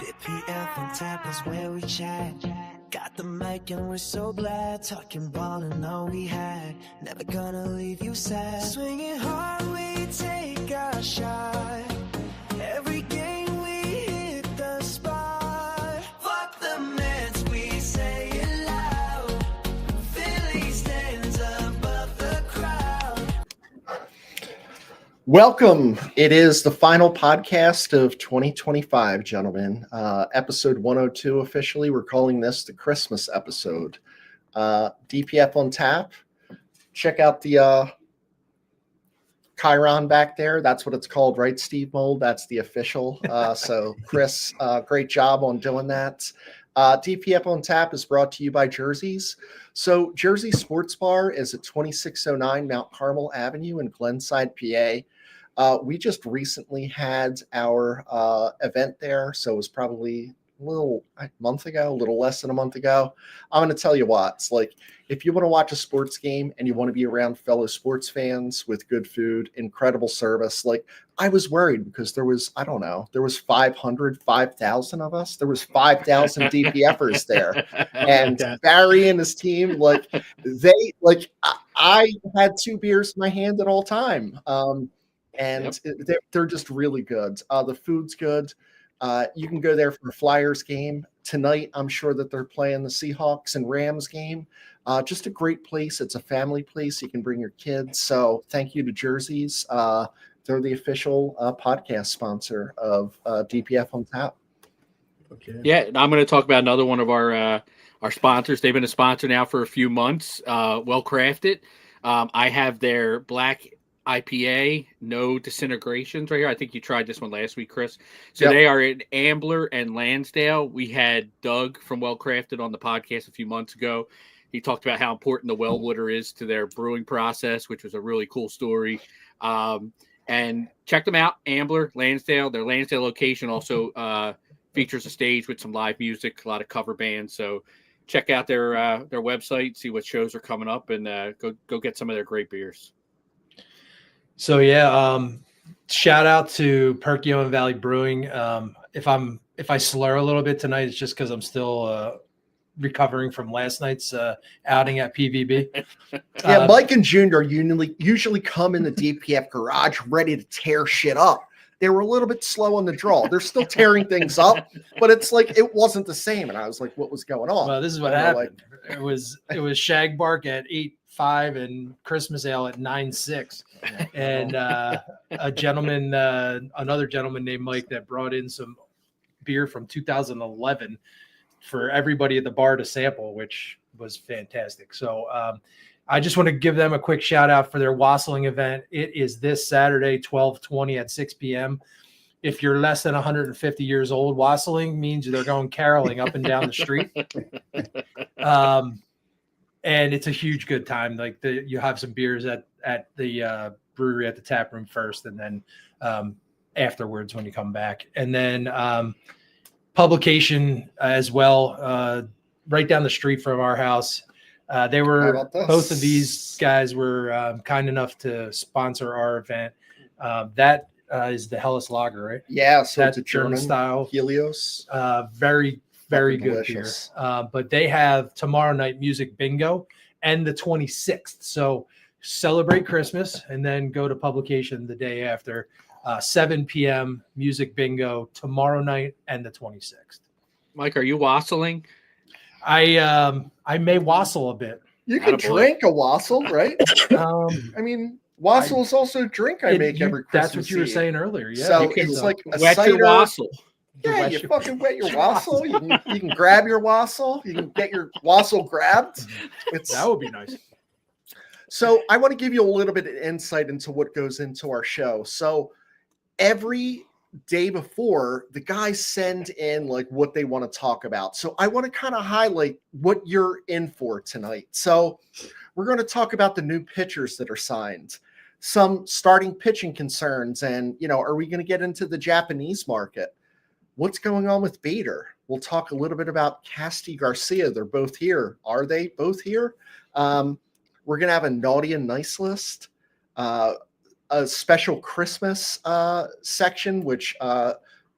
DPF on tap is where we chat. Got the mic and we're so glad. Talking ball and all we had. Never gonna leave you sad. Swinging hard, we take a shot. Every game we hit the spot. Fuck the Mets, we say it loud. Philly stands above the crowd. Welcome. It is the final podcast of 2025, gentlemen. Episode 102 officially. We're calling this the Christmas episode. DPF on tap. Check out the Chiron back there. That's what it's called, right, Steve Mold? That's the official. So, Chris, great job on doing that. DPF on tap is brought to you by Jerseys. So, Jersey Sports Bar is at 2609 Mount Carmel Avenue in Glenside, PA. We just recently had our event there, so it was probably a little less than a month ago. I'm going to tell you what, it's like if you want to watch a sports game and you want to be around fellow sports fans with good food, incredible service, like I was worried because there was 5,000 of us. There was 5,000 DPFers there. And Barry and his team, I had 2 beers in my hand at all time. They're just really good. The food's good. You can go there for a Flyers game. Tonight, I'm sure that they're playing the Seahawks and Rams game. Just a great place. It's a family place. You can bring your kids. So thank you to Jerseys. They're the official podcast sponsor of DPF on Tap. Okay. Yeah, and I'm going to talk about another one of our sponsors. They've been a sponsor now for a few months. Well Crafted. I have their black IPA, no disintegrations right here. I think you tried this one last week, Chris. So They are in Ambler and Lansdale. We had Doug from Well Crafted on the podcast a few months ago. He talked about how important the well water is to their brewing process, which was a really cool story. And check them out, Ambler, Lansdale. Their Lansdale location also features a stage with some live music, a lot of cover bands. So check out their website, see what shows are coming up, and go get some of their great beers. So shout out to Perkiomen Valley Brewing. If I slur a little bit tonight, it's just because I'm still recovering from last night's outing at PVB. Mike and Junior usually come in the DPF garage ready to tear shit up. They were a little bit slow on the draw. They're still tearing things up, but it's like it wasn't the same. And I was like, what was going on? Well, this is what happened. It was Shag Bark at 8.5 and Christmas Ale at 9.6. And another gentleman named Mike that brought in some beer from 2011 for everybody at the bar to sample, which was fantastic. So I just want to give them a quick shout out for their wassailing event. It is this Saturday, 12/20 at 6 p.m. If you're less than 150 years old, wassailing means they're going caroling up and down the street. And it's a huge good time. Like you have some beers at the brewery at the tap room first, and then afterwards when you come back. And then Publication as well, right down the street from our house. Both of these guys were kind enough to sponsor our event. That is the Helles Lager, right? Yeah, so that's it's a German style Helios. Very good beer. But they have tomorrow night music bingo and the 26th. So celebrate Christmas and then go to Publication the day after. 7 p.m. music bingo tomorrow night and the 26th. Mike, are you wassailing? I may wassail a bit. You can drink a wassail, right? I mean, wassail is also a drink I make every Christmas. That's what you were saying earlier. Yeah. So it's like a wet cider. Your wassail. Yeah, you fucking wet your wassail. You can grab your wassail. You can get your wassail grabbed. That would be nice. So I want to give you a little bit of insight into what goes into our show. So every day before, the guys send in like what they want to talk about. So I want to kind of highlight what you're in for tonight. So we're going to talk about the new pitchers that are signed, some starting pitching concerns, and are we going to get into the Japanese market? What's going on with Bader? We'll talk a little bit about Casti Garcia. They're both here. Are they both here? We're going to have a naughty and nice list. A special Christmas section, which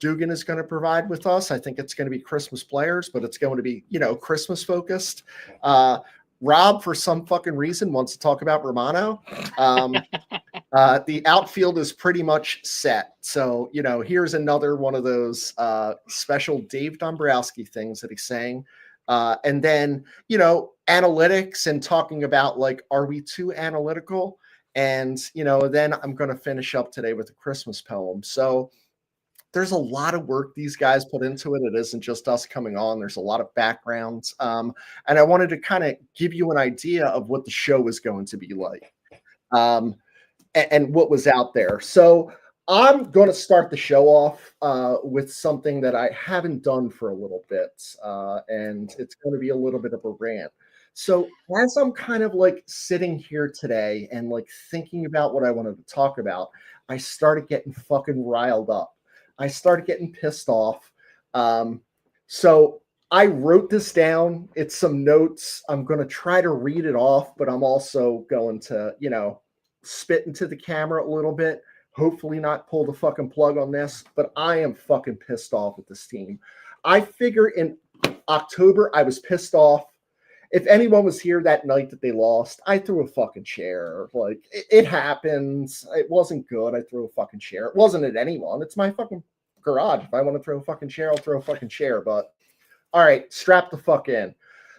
Dugan is going to provide with us. I think it's going to be Christmas players, but it's going to be, Christmas focused. Rob, for some fucking reason, wants to talk about Romano. The outfield is pretty much set. So, here's another one of those special Dave Dombrowski things that he's saying. And then, analytics and talking about, like, are we too analytical? And, then I'm going to finish up today with a Christmas poem. So there's a lot of work these guys put into it. It isn't just us coming on. There's a lot of backgrounds. And I wanted to kind of give you an idea of what the show is going to be like and what was out there. So I'm going to start the show off with something that I haven't done for a little bit. And it's going to be a little bit of a rant. So as I'm kind of like sitting here today and like thinking about what I wanted to talk about, I started getting fucking riled up. I started getting pissed off. So I wrote this down. It's some notes. I'm going to try to read it off, but I'm also going to, spit into the camera a little bit. Hopefully not pull the fucking plug on this, but I am fucking pissed off at this team. I figure in October, I was pissed off. If anyone was here that night that they lost, I threw a fucking chair. Like, it happens. It wasn't good. I threw a fucking chair. It wasn't at anyone. It's my fucking garage. If I want to throw a fucking chair, I'll throw a fucking chair. But, all right, strap the fuck in.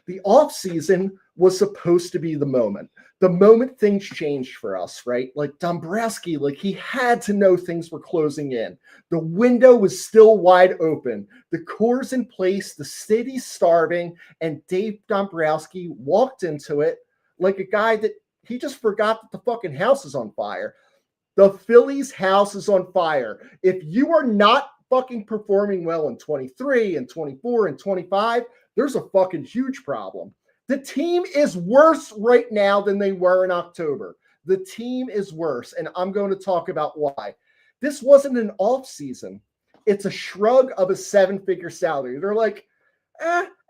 The offseason was supposed to be the moment. The moment things changed for us, right? Like Dombrowski, like he had to know things were closing in. The window was still wide open. The core's in place. The city's starving. And Dave Dombrowski walked into it like a guy that he just forgot that the fucking house is on fire. The Phillies' house is on fire. If you are not fucking performing well in 23 and 24 and 25, there's a fucking huge problem. The team is worse right now than they were in October. The team is worse, and I'm going to talk about why. This wasn't an off season. It's a shrug of a seven-figure salary. They're like,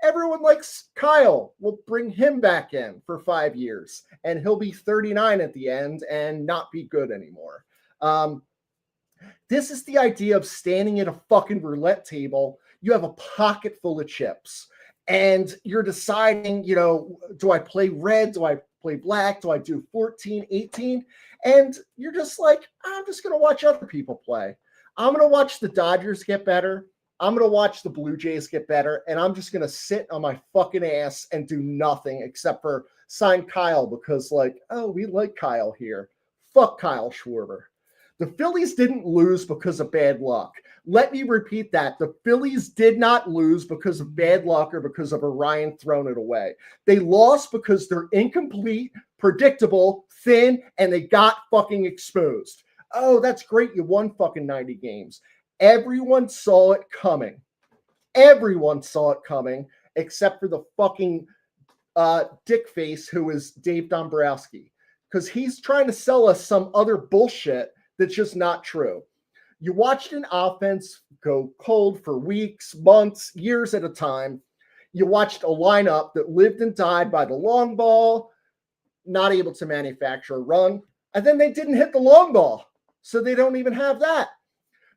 everyone likes Kyle. We'll bring him back in for 5 years, and he'll be 39 at the end and not be good anymore. This is the idea of standing at a fucking roulette table. You have a pocket full of chips. And you're deciding, do I play red? Do I play black? Do I do 14, 18? And you're just like, I'm just going to watch other people play. I'm going to watch the Dodgers get better. I'm going to watch the Blue Jays get better. And I'm just going to sit on my fucking ass and do nothing except for sign Kyle because we like Kyle here. Fuck Kyle Schwarber. The Phillies didn't lose because of bad luck. Let me repeat that. The Phillies did not lose because of bad luck or because of Orion throwing it away. They lost because they're incomplete, predictable, thin, and they got fucking exposed. Oh, that's great. You won fucking 90 games. Everyone saw it coming. Everyone saw it coming except for the fucking dick face who is Dave Dombrowski because he's trying to sell us some other bullshit that's just not true. You watched an offense go cold for weeks, months, years at a time. You watched a lineup that lived and died by the long ball, not able to manufacture a run, and then they didn't hit the long ball, so they don't even have that.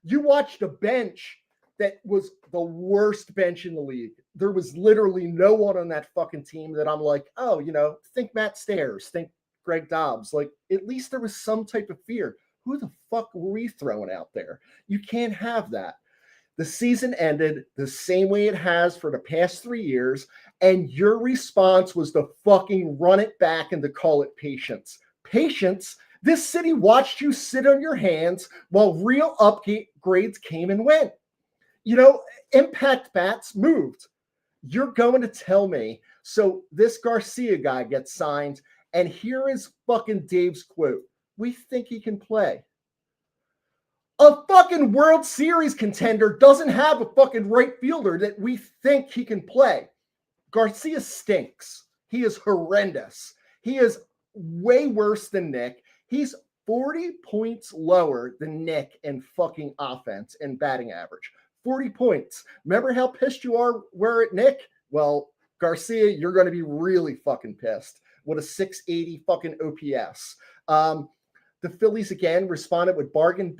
You watched a bench that was the worst bench in the league. There was literally no one on that fucking team that I'm like, think Matt Stairs, think Greg Dobbs. Like, at least there was some type of fear. Who the fuck were we throwing out there? You can't have that. The season ended the same way it has for the past 3 years, and your response was to fucking run it back and to call it patience. Patience? This city watched you sit on your hands while real upgrades came and went. Impact bats moved. You're going to tell me. So this Garcia guy gets signed, and here is fucking Dave's quote. We think he can play. A fucking World Series contender doesn't have a fucking right fielder that we think he can play. Garcia stinks. He is horrendous. He is way worse than Nick. He's 40 points lower than Nick in fucking offense and batting average. 40 points. Remember how pissed you were at Nick? Well, Garcia, you're going to be really fucking pissed with a 680 fucking OPS. The Phillies again responded with bargain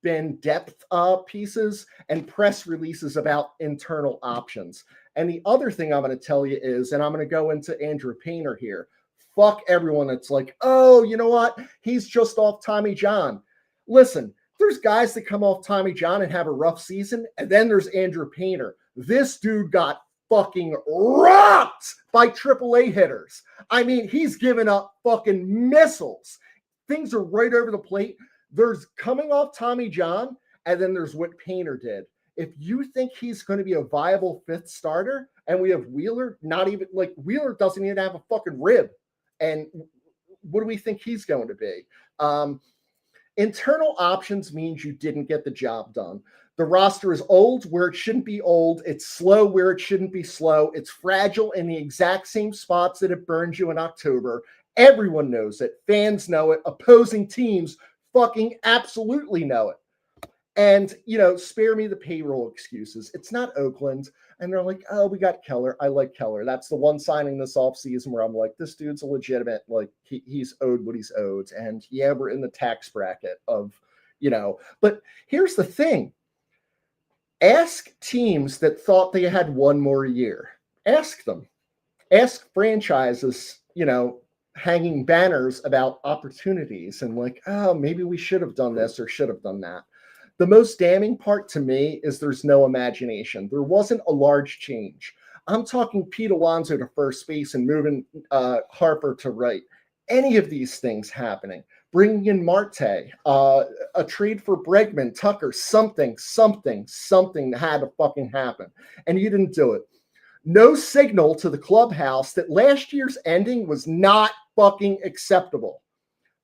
bin depth pieces and press releases about internal options. And the other thing I'm going to tell you is, and I'm going to go into Andrew Painter here, fuck everyone that's like, oh, you know what? He's just off Tommy John. Listen, there's guys that come off Tommy John and have a rough season, and then there's Andrew Painter. This dude got fucking rocked by AAA hitters. I mean, he's given up fucking missiles. Things are right over the plate. There's coming off Tommy John, and then there's what Painter did. If you think he's going to be a viable fifth starter, and we have Wheeler, not even like Wheeler doesn't even have a fucking rib. And what do we think he's going to be? Internal options means you didn't get the job done. The roster is old where it shouldn't be old. It's slow where it shouldn't be slow. It's fragile in the exact same spots that it burned you in October. Everyone knows it. Fans know it. Opposing teams fucking absolutely know it. And, you know, spare me the payroll excuses. It's not Oakland. And they're like, oh, we got Keller. I like Keller. That's the one signing this offseason where I'm like, this dude's a legitimate, like, he's owed what he's owed. And yeah, we're in the tax bracket of, you know. But here's the thing. Ask teams that thought they had one more year. Ask them. Ask franchises, you know, hanging banners about opportunities and like, oh, maybe we should have done this or should have done that. The most damning part to me is there's no imagination. There wasn't a large change. I'm talking Pete Alonso to first base and moving Harper to right. Any of these things happening. Bringing in Marte, a trade for Bregman, Tucker, something had to fucking happen. And you didn't do it. No signal to the clubhouse that last year's ending was not fucking acceptable.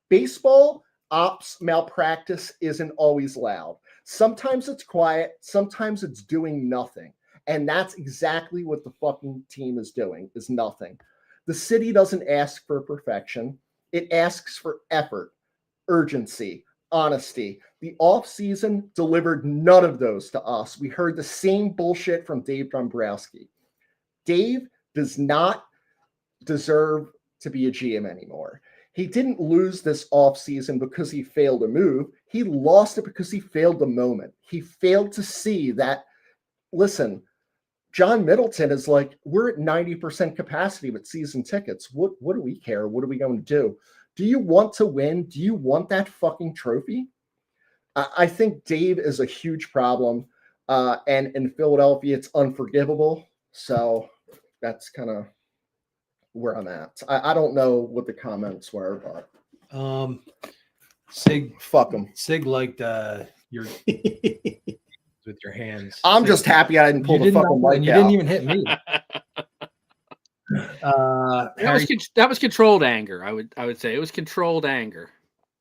Baseball ops malpractice isn't always loud. Sometimes it's quiet. Sometimes it's doing nothing. And that's exactly what the fucking team is doing, is nothing. The city doesn't ask for perfection. It asks for effort, urgency, honesty. The offseason delivered none of those to us. We heard the same bullshit from Dave Dombrowski. Dave does not deserve to be a GM anymore. He didn't lose this offseason because he failed a move. He lost it because he failed the moment. He failed to see that, listen, John Middleton is like, we're at 90% capacity with season tickets. What do we care? What are we going to do? Do you want to win? Do you want that fucking trophy? I think Dave is a huge problem. And in Philadelphia, it's unforgivable. So that's kind of where I'm at. I don't know what the comments were, but Sig, fuck them. Sig liked your with your hands. I'm Sig, just happy I didn't pull the fucking mic out. You didn't even hit me. That was controlled anger. I would say it was controlled anger.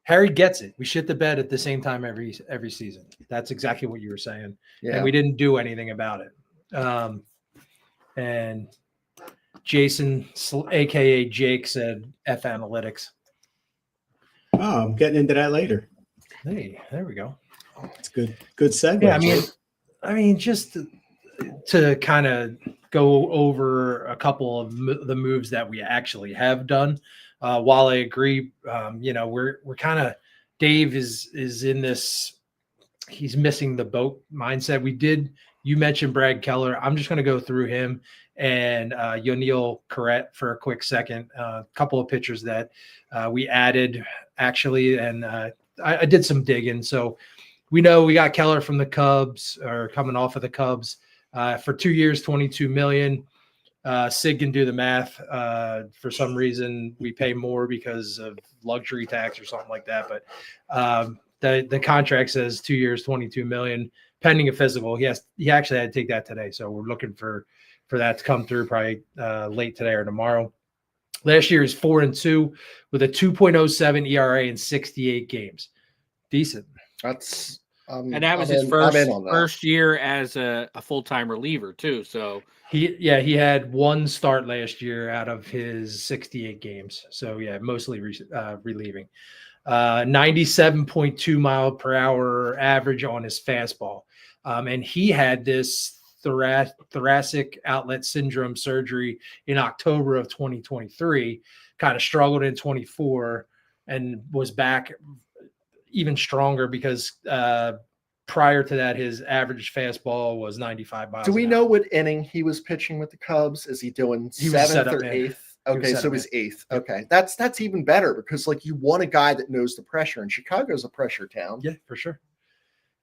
Harry gets it. We shit the bed at the same time every season. That's exactly what you were saying. Yeah. And we didn't do anything about it. And Jason, aka Jake, said F analytics. Oh, I'm getting into that later. Hey, there we go. It's good segue. Yeah, I mean, just to kind of go over a couple of the moves that we actually have done. While I agree, we're kind of, Dave is in this, he's missing the boat mindset. You mentioned Brad Keller. I'm just going to go through him and Yonil Corrette for a quick second. A couple of pitchers that we added actually, and I did some digging. So we know we got Keller from the Cubs, or coming off of the Cubs, for 2 years, $22 million. Sig can do the math. For some reason, we pay more because of luxury tax or something like that. But the contract says 2 years, $22 million, pending a physical. He actually had to take that today, so we're looking for that to come through probably late today or tomorrow. Last year is 4-2 with a 2.07 ERA in 68 games. Decent. That's and that was his first year as a full-time reliever too. So he had one start last year out of his 68 games. So yeah, mostly relieving. 97.2 mile per hour average on his fastball. And he had this thoracic outlet syndrome surgery in October of 2023, kind of struggled in 24, and was back even stronger because prior to that, his average fastball was 95 miles. Do we know what inning he was pitching with the Cubs? Is he doing He was seventh setup or man. eighth? He was Okay, so setup it was man. eighth. Okay, that's even better because like you want a guy that knows the pressure, and Chicago's a pressure town. Yeah, for sure.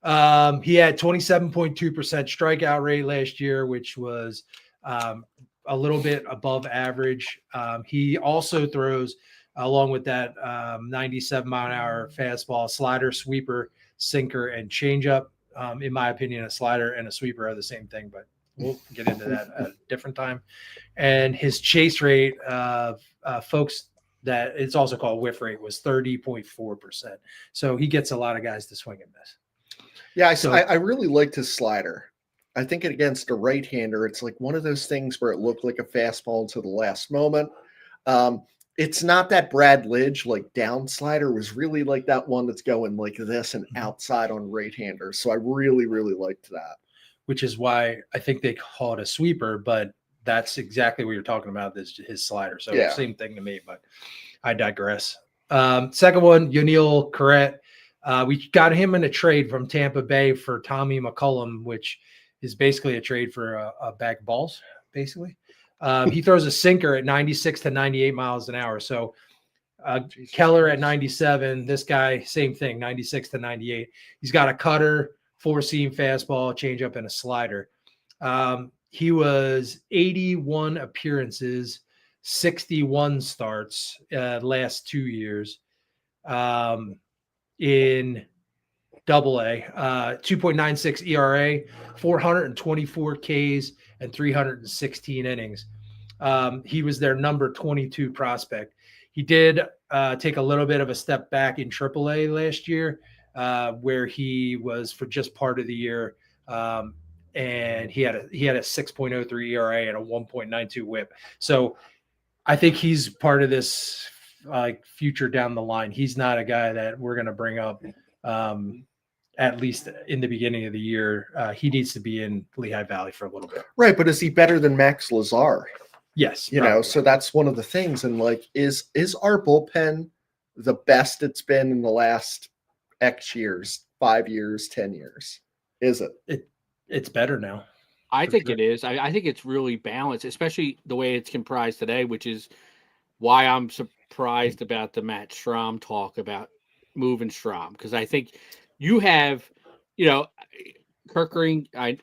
He had 27.2% strikeout rate last year, which was a little bit above average. He also throws, along with that 97-mile-an-hour fastball, slider, sweeper, sinker, and changeup. In my opinion, a slider and a sweeper are the same thing, but we'll get into that at a different time. And his chase rate, folks, that it's also called whiff rate, was 30.4%. So he gets a lot of guys to swing and miss. Yeah, So- I really liked his slider. I think against a right-hander, it's like one of those things where it looked like a fastball until the last moment. It's not that Brad Lidge like down slider was really like that one that's going like this and outside on right-hander. So I really, really liked that. Which is why I think they call it a sweeper, but that's exactly what you're talking about, is his slider. So Yeah. same thing to me, but I digress. Second one, Yaniel Corrette. We got him in a trade from Tampa Bay for Tommy McCullum, which is basically a trade for a bag of balls, basically. He throws a sinker at 96 to 98 miles an hour. So Keller at 97, this guy, same thing, 96 to 98. He's got a cutter, four-seam fastball, changeup, and a slider. He was 81 appearances, 61 starts last 2 years in Double-A, 2.96 ERA, 424 Ks, and 316 innings. He was their number 22 prospect. He did take a little bit of a step back in Triple-A last year, where he was for just part of the year, and he had a 6.03 ERA and a 1.92 WHIP. So I think he's part of this like future down the line. He's not a guy that we're going to bring up at least in the beginning of the year. He needs to be in Lehigh Valley for a little bit. Right, but is he better than Max Lazar? Yes, You know, so that's one of the things. And like, is our bullpen the best it's been in the last X years, 5 years, 10 years? Is it? It's better now. I For think sure. it is. I think it's really balanced, especially the way it's comprised today, which is why I'm surprised about the Matt Strom talk about moving Strom, because I think you have, Kerkering. I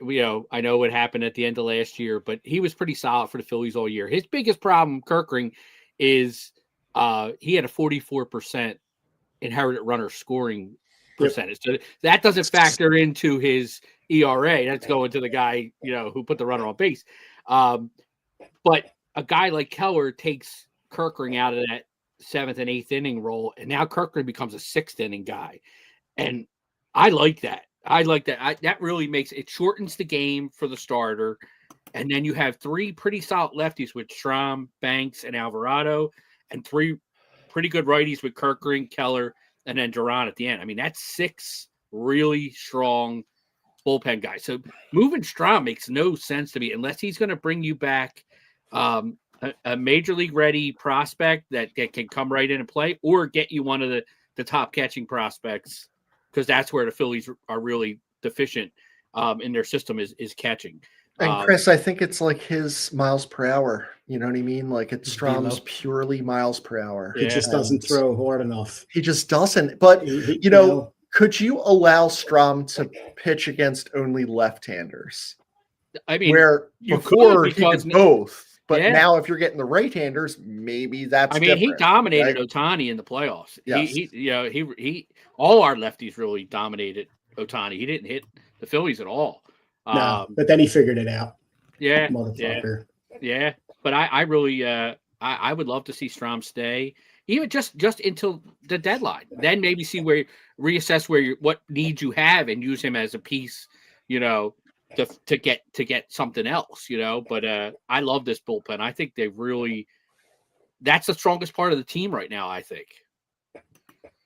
know what happened at the end of last year, but he was pretty solid for the Phillies all year. His biggest problem, Kerkering, is he had a 44% inherited runner scoring percentage. So that doesn't factor into his ERA. That's going to the guy, who put the runner on base. But a guy like Keller takes Kerkering out of that 7th and 8th inning role, and now Kerkering becomes a 6th inning guy. And I like that. That really makes it shortens the game for the starter. And then you have 3 pretty solid lefties with Strom, Banks, and Alvarado, and 3 pretty good righties with Kerkering, Keller, and then Duran at the end. I mean, that's 6 really strong bullpen guys. So moving Strom makes no sense to me unless he's going to bring you back a major league ready prospect that can come right in and play, or get you one of the top catching prospects, because that's where the Phillies are really deficient in their system is catching. And Chris, I think it's like his miles per hour. You know what I mean? Like it's Strom's purely miles per hour. He just doesn't throw hard enough. He just doesn't. But, could you allow Strom to pitch against only left-handers? I mean, where you before could, he could both. But Yeah. now if you're getting the right-handers, maybe that's I mean, he different, dominated right? Ohtani in the playoffs. Yes. He all our lefties really dominated Ohtani. He didn't hit the Phillies at all. No, but then he figured it out. Yeah, Motherfucker. yeah. But I really I would love to see Strom stay, even just until the deadline. Then maybe reassess what needs you have and use him as a piece, to get something else, But I love this bullpen. I think that's the strongest part of the team right now, I think.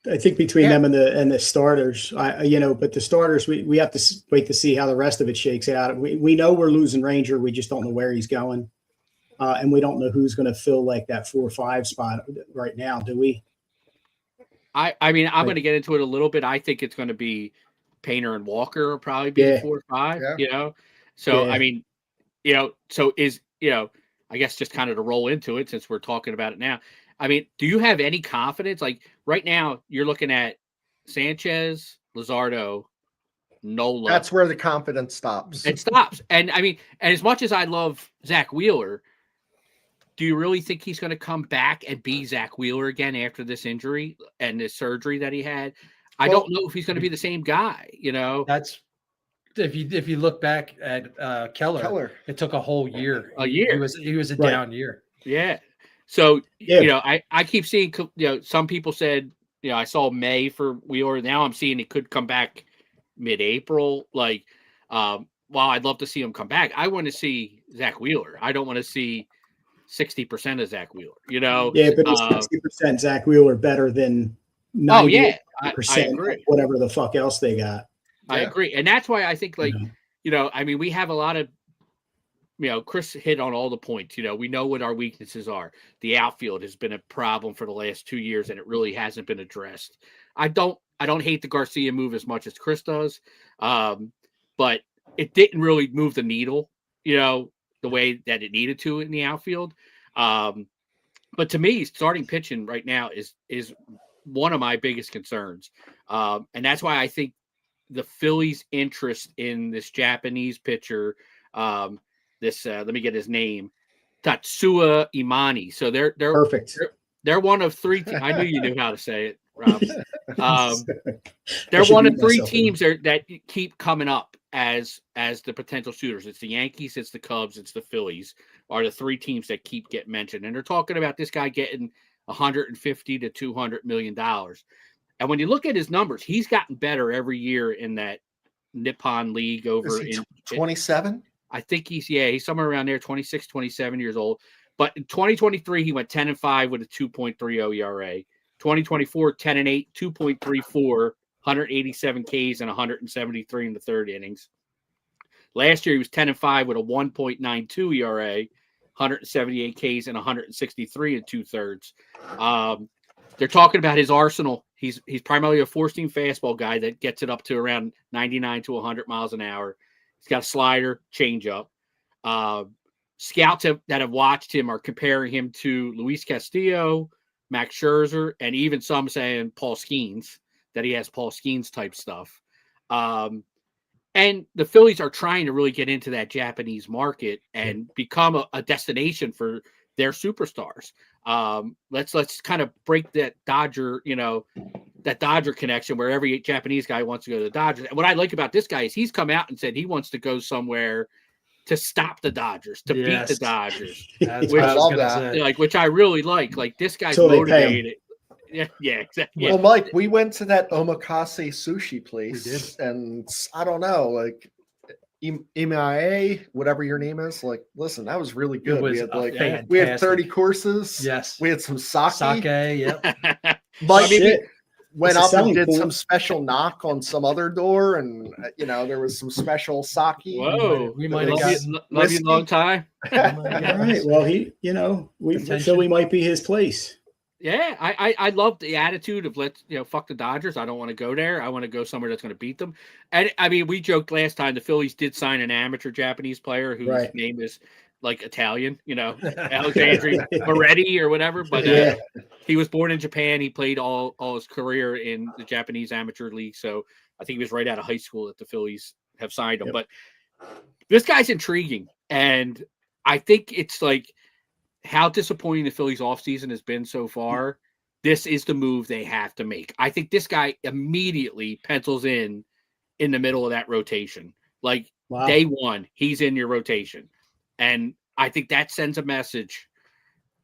I think between them and the starters, but the starters, we have to wait to see how the rest of it shakes out. We know we're losing Ranger. We just don't know where he's going. And we don't know who's going to fill like that 4 or 5 spot right now. Do we? I mean, I'm going to get into it a little bit. I think it's going to be Painter and Walker will probably be 4 or 5, So, I mean, so I guess just kind of to roll into it since we're talking about it now. I mean, do you have any confidence? Like right now, you're looking at Sanchez, Luzardo, Nola. That's where the confidence stops. It stops. And I mean, and as much as I love Zach Wheeler, do you really think he's going to come back and be Zach Wheeler again after this injury and this surgery that he had? I don't know if he's going to be the same guy, That's if you look back at Keller, it took a whole year. He was a down year. Yeah. So, I keep seeing, some people said, I saw May for Wheeler. Now I'm seeing it could come back mid-April. Like, while I'd love to see him come back, I want to see Zach Wheeler. I don't want to see 60% of Zach Wheeler, Yeah, but it's 60% Zach Wheeler better than 90%, I agree. Whatever the fuck else they got. I agree. And that's why I think, like, I mean, we have a lot of, Chris hit on all the points. We know what our weaknesses are. The outfield has been a problem for the last 2 years, and it really hasn't been addressed. I don't hate the Garcia move as much as Chris does, but it didn't really move the needle, the way that it needed to in the outfield. But to me, starting pitching right now is one of my biggest concerns. And that's why I think the Phillies' interest in this Japanese pitcher, let me get his name, Tatsuya Imani. So they're perfect. They're one of 3. I knew you knew how to say it, Rob. They're one of 3 teams that keep coming up as the potential suitors. It's the Yankees, it's the Cubs, it's the Phillies are the 3 teams that keep getting mentioned. And they're talking about this guy getting $150 to $200 million. And when you look at his numbers, he's gotten better every year in that Nippon League over in 27. I think he's somewhere around there, 26, 27 years old. But in 2023, he went 10-5 with a 2.30 ERA. 2024, 10-8, 2.34, 187 Ks and 173 in the third innings. Last year, he was 10-5 with a 1.92 ERA, 178 Ks and 163 and 2/3. They're talking about his arsenal. He's primarily a four-seam fastball guy that gets it up to around 99 to 100 miles an hour. He's got a slider, changeup. Scouts that have watched him are comparing him to Luis Castillo, Max Scherzer, and even some saying Paul Skeens, that he has Paul Skeens type stuff. And the Phillies are trying to really get into that Japanese market and become a destination for their superstars. Let's kind of break that Dodger connection where every Japanese guy wants to go to the Dodgers. And what I like about this guy is he's come out and said he wants to go somewhere to stop the Dodgers, to beat the Dodgers. Which I really like. Like, this guy's motivated. Yeah, exactly. Well, Mike, we went to that omakase sushi place, and I don't know, like Imae, whatever your name is, like, listen, that was really good. We had 30 courses. Yes, we had some sake. Yep. Mike went up and did some special knock on some other door, and there was some special sake. Whoa, we might have gotten love you a long time. All right. Well, we might be his place. Yeah, I love the attitude of fuck the Dodgers. I don't want to go there. I want to go somewhere that's going to beat them. And I mean, we joked last time the Phillies did sign an amateur Japanese player whose name is like Italian, Alexandre Moretti or whatever. But he was born in Japan. He played all his career in the Japanese amateur league. So I think he was right out of high school that the Phillies have signed him. Yep. But this guy's intriguing, and I think it's like, how disappointing the Phillies offseason has been so far. This is the move they have to make. I think this guy immediately pencils in the middle of that rotation. Like, day one, he's in your rotation. And I think that sends a message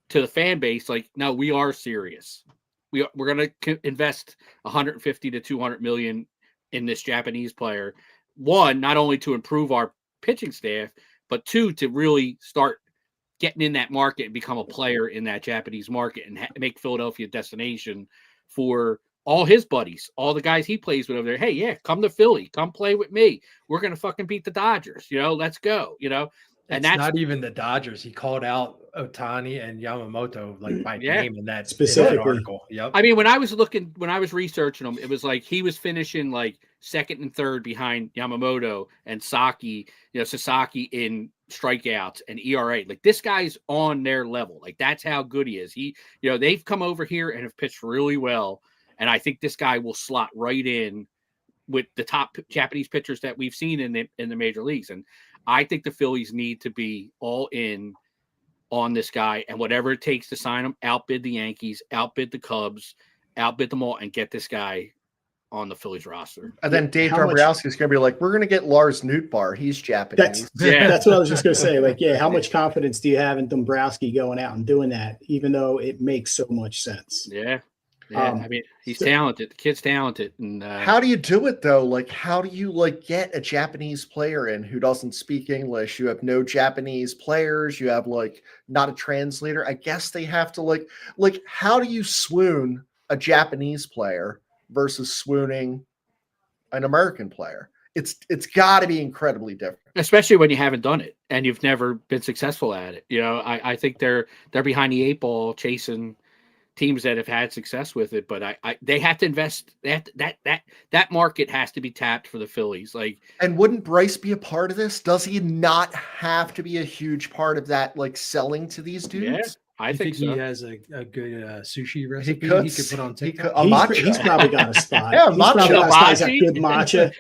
to the fan base. Like, no, we are serious. We're going to invest 150 to 200 million in this Japanese player. One, not only to improve our pitching staff, but 2, to really start getting in that market and become a player in that Japanese market and make Philadelphia a destination for all his buddies, all the guys he plays with over there. Hey, come to Philly, come play with me. We're going to fucking beat the Dodgers. Let's go, And it's that's not even the Dodgers. He called out Otani and Yamamoto like by Yeah. name in that Specifically. article. Yep. I mean, when I was researching them, it was like he was finishing like second and third behind Yamamoto and Sasaki in strikeouts and ERA. Like this guy's on their level. Like that's how good he is. They've come over here and have pitched really well. And I think this guy will slot right in with the top Japanese pitchers that we've seen in the major leagues. And I think the Phillies need to be all in on this guy, and whatever it takes to sign him, outbid the Yankees, outbid the Cubs, outbid them all, and get this guy on the Phillies roster. And then Dave How much- Dombrowski is going to be like, we're going to get Lars Nootbaar. He's Japanese. That's what I was just going to say. Like, yeah, how much confidence do you have in Dombrowski going out and doing that, even though it makes so much sense? Yeah. I mean, he's so- talented. The kid's talented. And How do you do it though? Like, how do you get a Japanese player in who doesn't speak English? You have no Japanese players. You have not a translator. I guess they have to how do you swoon a Japanese player versus swooning an American player? It's got to be incredibly different, especially when you haven't done it and you've never been successful at it. I think they're behind the eight ball chasing teams that have had success with it, but they have to invest. That market has to be tapped for the Phillies. And wouldn't Bryce be a part of this? Does he not have to be a huge part of that, selling to these dudes? Yeah, I think so. he has a good sushi recipe he could put on TikTok. He's probably got a spot. Yeah, he's probably got matcha. a good matcha.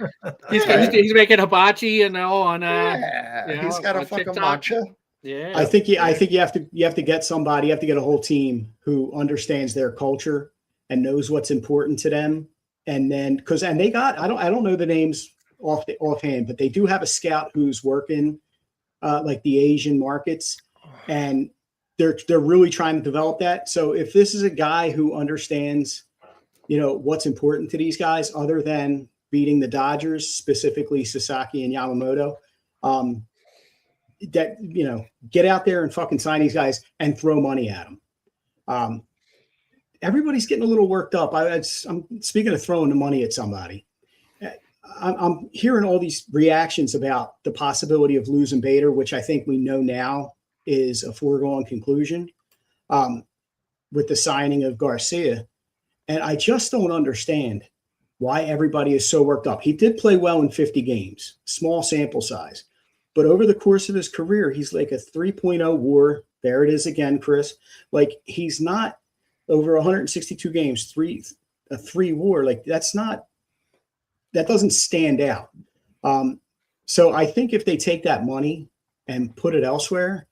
He's making hibachi and all on. He's got a fucking TikTok. matcha. Yeah, I think you have to get somebody. You have to get a whole team who understands their culture and knows what's important to them. And then they got I don't know the names offhand, but they do have a scout who's working the Asian markets, and they're really trying to develop that. So if this is a guy who understands, what's important to these guys, other than beating the Dodgers, specifically Sasaki and Yamamoto, that get out there and fucking sign these guys and throw money at them. Everybody's getting a little worked up. I'm speaking of throwing the money at somebody. I'm hearing all these reactions about the possibility of losing Bader, which I think we know now is a foregone conclusion, with the signing of Garcia. And I just don't understand why everybody is so worked up. He did play well in 50 games, small sample size. But over the course of his career, he's like a 3.0 WAR. There it is again, Chris. He's not over 162 games, a 3 WAR. That doesn't stand out. So I think if they take that money and put it elsewhere,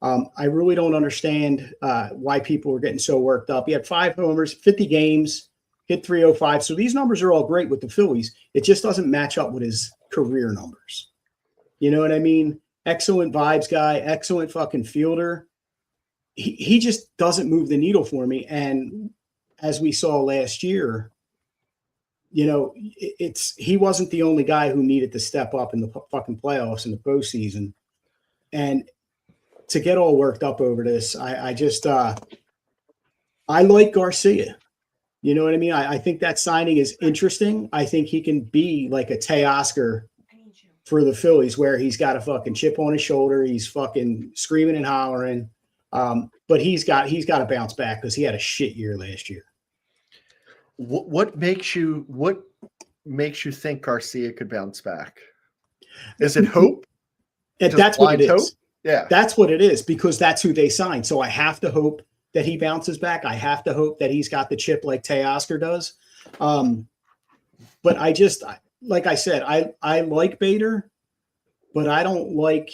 I really don't understand why people are getting so worked up. He had 5 homers, 50 games, hit 305. So these numbers are all great with the Phillies. It just doesn't match up with his career numbers. You know what I mean? Excellent vibes guy, excellent fucking fielder. He just doesn't move the needle for me. And as we saw last year, he wasn't the only guy who needed to step up in the fucking playoffs in the postseason. And to get all worked up over this, I like Garcia. You know what I mean? I think that signing is interesting. I think he can be like a Teoscar for the Phillies, where he's got a fucking chip on his shoulder. He's fucking screaming and hollering. But he's got to bounce back because he had a shit year last year. What makes you think Garcia could bounce back? Is it hope? And that's what it is. Hope? Yeah. That's what it is, because that's who they signed. So I have to hope that he bounces back. I have to hope that he's got the chip like Teoscar does. But I just, like I said, I like Bader, but I don't like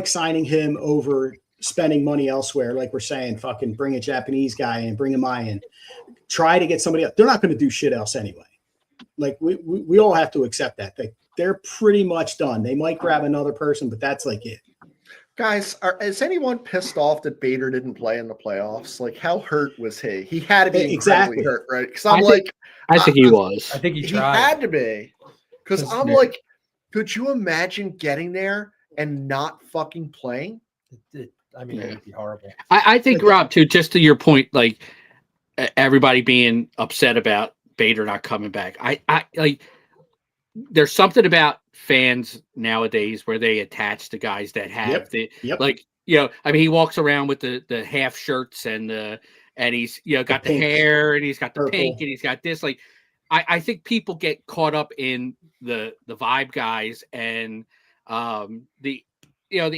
signing him over spending money elsewhere. Like we're saying, fucking bring a Japanese guy and bring a Mayan. Try to get somebody else. They're not going to do shit else anyway. We all have to accept that. They're pretty much done. They might grab another person, but that's it. Guys, is anyone pissed off that Bader didn't play in the playoffs? How hurt was he? He had to be incredibly hurt, right? Because I think he was. I think he he tried. had to be. Because I'm could you imagine getting there and not fucking playing? It would be horrible. I think, Rob, too, just to your point, everybody being upset about Bader not coming back. there's something about fans nowadays where they attach to guys that have like, I mean, he walks around with the half shirts and he's, got the hair and he's got the pink and he's got this. Like, I think people get caught up in the vibe guys and the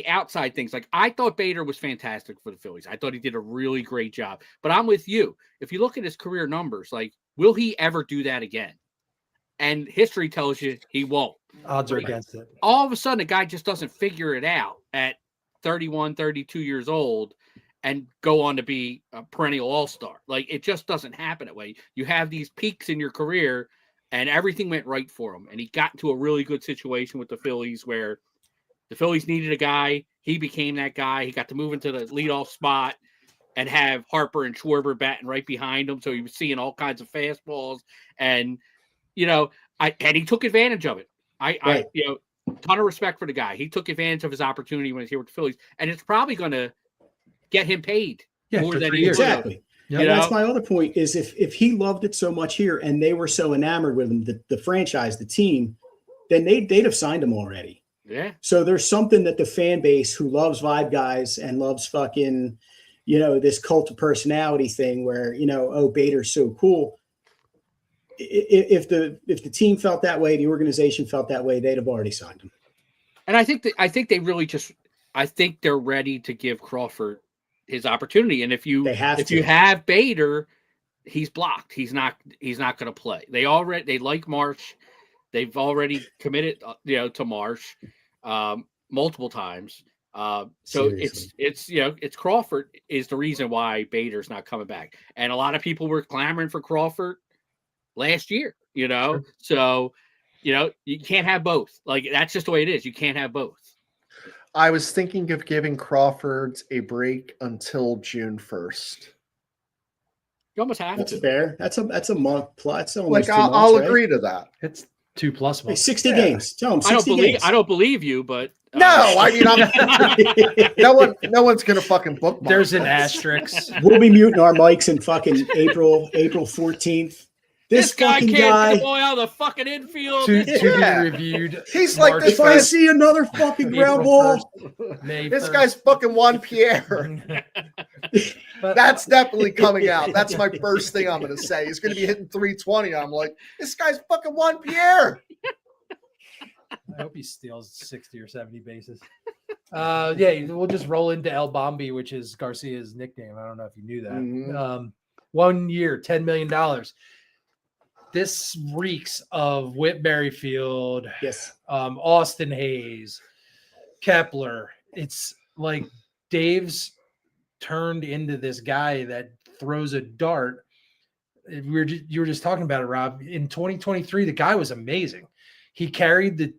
outside things. Like, I thought Bader was fantastic for the Phillies. I thought he did a really great job, but I'm with you. If you look at his career numbers, like, will he ever do that again? And history tells you he won't. Odds are against it. All of a sudden, a guy just doesn't figure it out at 31, 32 years old and go on to be a perennial all-star. Like, it just doesn't happen that way. You have these peaks in your career, and everything went right for him. And he got into a really good situation with the Phillies where the Phillies needed a guy. He became that guy. He got to move into the leadoff spot and have Harper and Schwarber batting right behind him. So he was seeing all kinds of fastballs. And, and he took advantage of it. I ton of respect for the guy. He took advantage of his opportunity when he's here with the Phillies, and it's probably going to get him paid more than he exactly. Yep. That's my other point is if he loved it so much here and they were so enamored with him, the franchise, the team, then they'd have signed him already. Yeah. So there's something that the fan base who loves vibe guys and loves fucking, this cult of personality thing where, Bader's so cool. If the team felt that way, the organization felt that way, they'd have already signed him. And I think they really I think they're ready to give Crawford his opportunity. And if you have Bader, he's blocked. He's not going to play. They like Marsh. They've already committed, to Marsh multiple times. So seriously. it's Crawford is the reason why Bader's not coming back. And a lot of people were clamoring for Crawford last year, Sure. So, you can't have both. Like, that's just the way it is. You can't have both. I was thinking of giving Crawford a break until June 1st. You almost have That's to. fair. That's a month plus. Like, I'll agree to that. It's 2+ months. Like 60 games. Tell him 60 games. I don't believe you, but no, I mean, no one's gonna fucking bookmark. There's an asterisk. We'll be muting our mics in fucking April 14th. This guy can't get the ball out of the fucking infield. To be reviewed. He's like this. If I see another fucking ground ball, this guy's fucking Juan Pierre. That's definitely coming out. That's my first thing I'm going to say. He's going to be hitting 320. I'm like, this guy's fucking Juan Pierre. I hope he steals 60 or 70 bases. We'll just roll into El Bombi, which is Garcia's nickname. I don't know if you knew that. Mm-hmm. 1 year, $10 million. This reeks of Whit Merrifield, yes, Austin Hayes, Kepler. It's like Dave's turned into this guy that throws a dart. You were just talking about it, Rob. In 2023, the guy was amazing. He carried the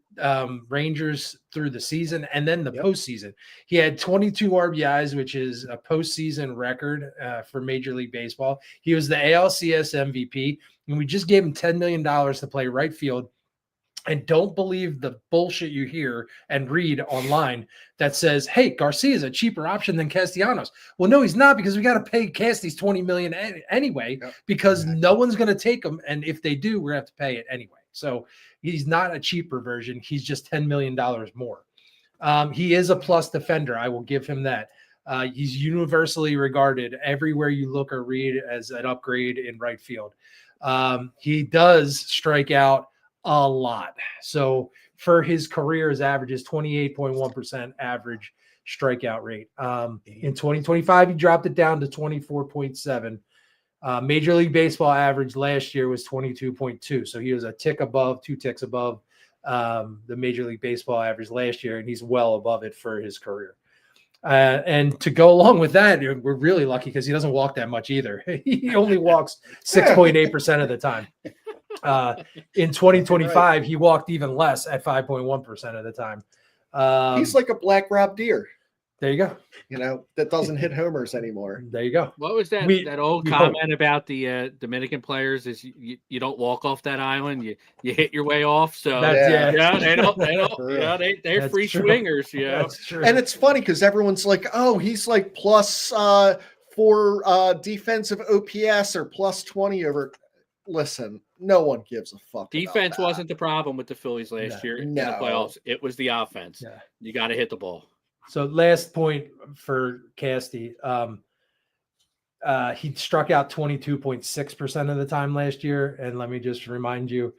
Rangers through the season and then the postseason. He had 22 RBIs, which is a postseason record for Major League Baseball. He was the ALCS MVP, and we just gave him $10 million to play right field. And don't believe the bullshit you hear and read online that says, hey, Garcia is a cheaper option than Castellanos. Well, no, he's not, because we got to pay Casties $20 million anyway, because no one's going to take him. And if they do, we're going to have to pay it anyway. So he's not a cheaper version. He's just $10 million more. He is a plus defender. I will give him that. He's universally regarded everywhere you look or read as an upgrade in right field. He does strike out a lot. So for his career, his average is 28.1% average strikeout rate. In 2025, he dropped it down to 24.7. Major League Baseball average last year was 22.2. So he was a tick above, 2 ticks above the Major League Baseball average last year, and he's well above it for his career. And to go along with that, we're really lucky because he doesn't walk that much either. He only walks 6.8% of the time. In 2025, he walked even less at 5.1% of the time. He's like a black Rob Deere. There you go. That doesn't hit homers anymore. There you go. What was that old comment about the Dominican players is you don't walk off that island, you hit your way off. So they're free true. swingers. That's true. And it's funny because everyone's like, oh, he's like plus for defensive OPS or plus 20 over. listen, no one gives a fuck. Defense about that. wasn't the problem with the Phillies last year in the No. playoffs. It was the offense. Yeah. You got to hit the ball. So last point for Casty. He struck out 22.6% of the time last year. And let me just remind you,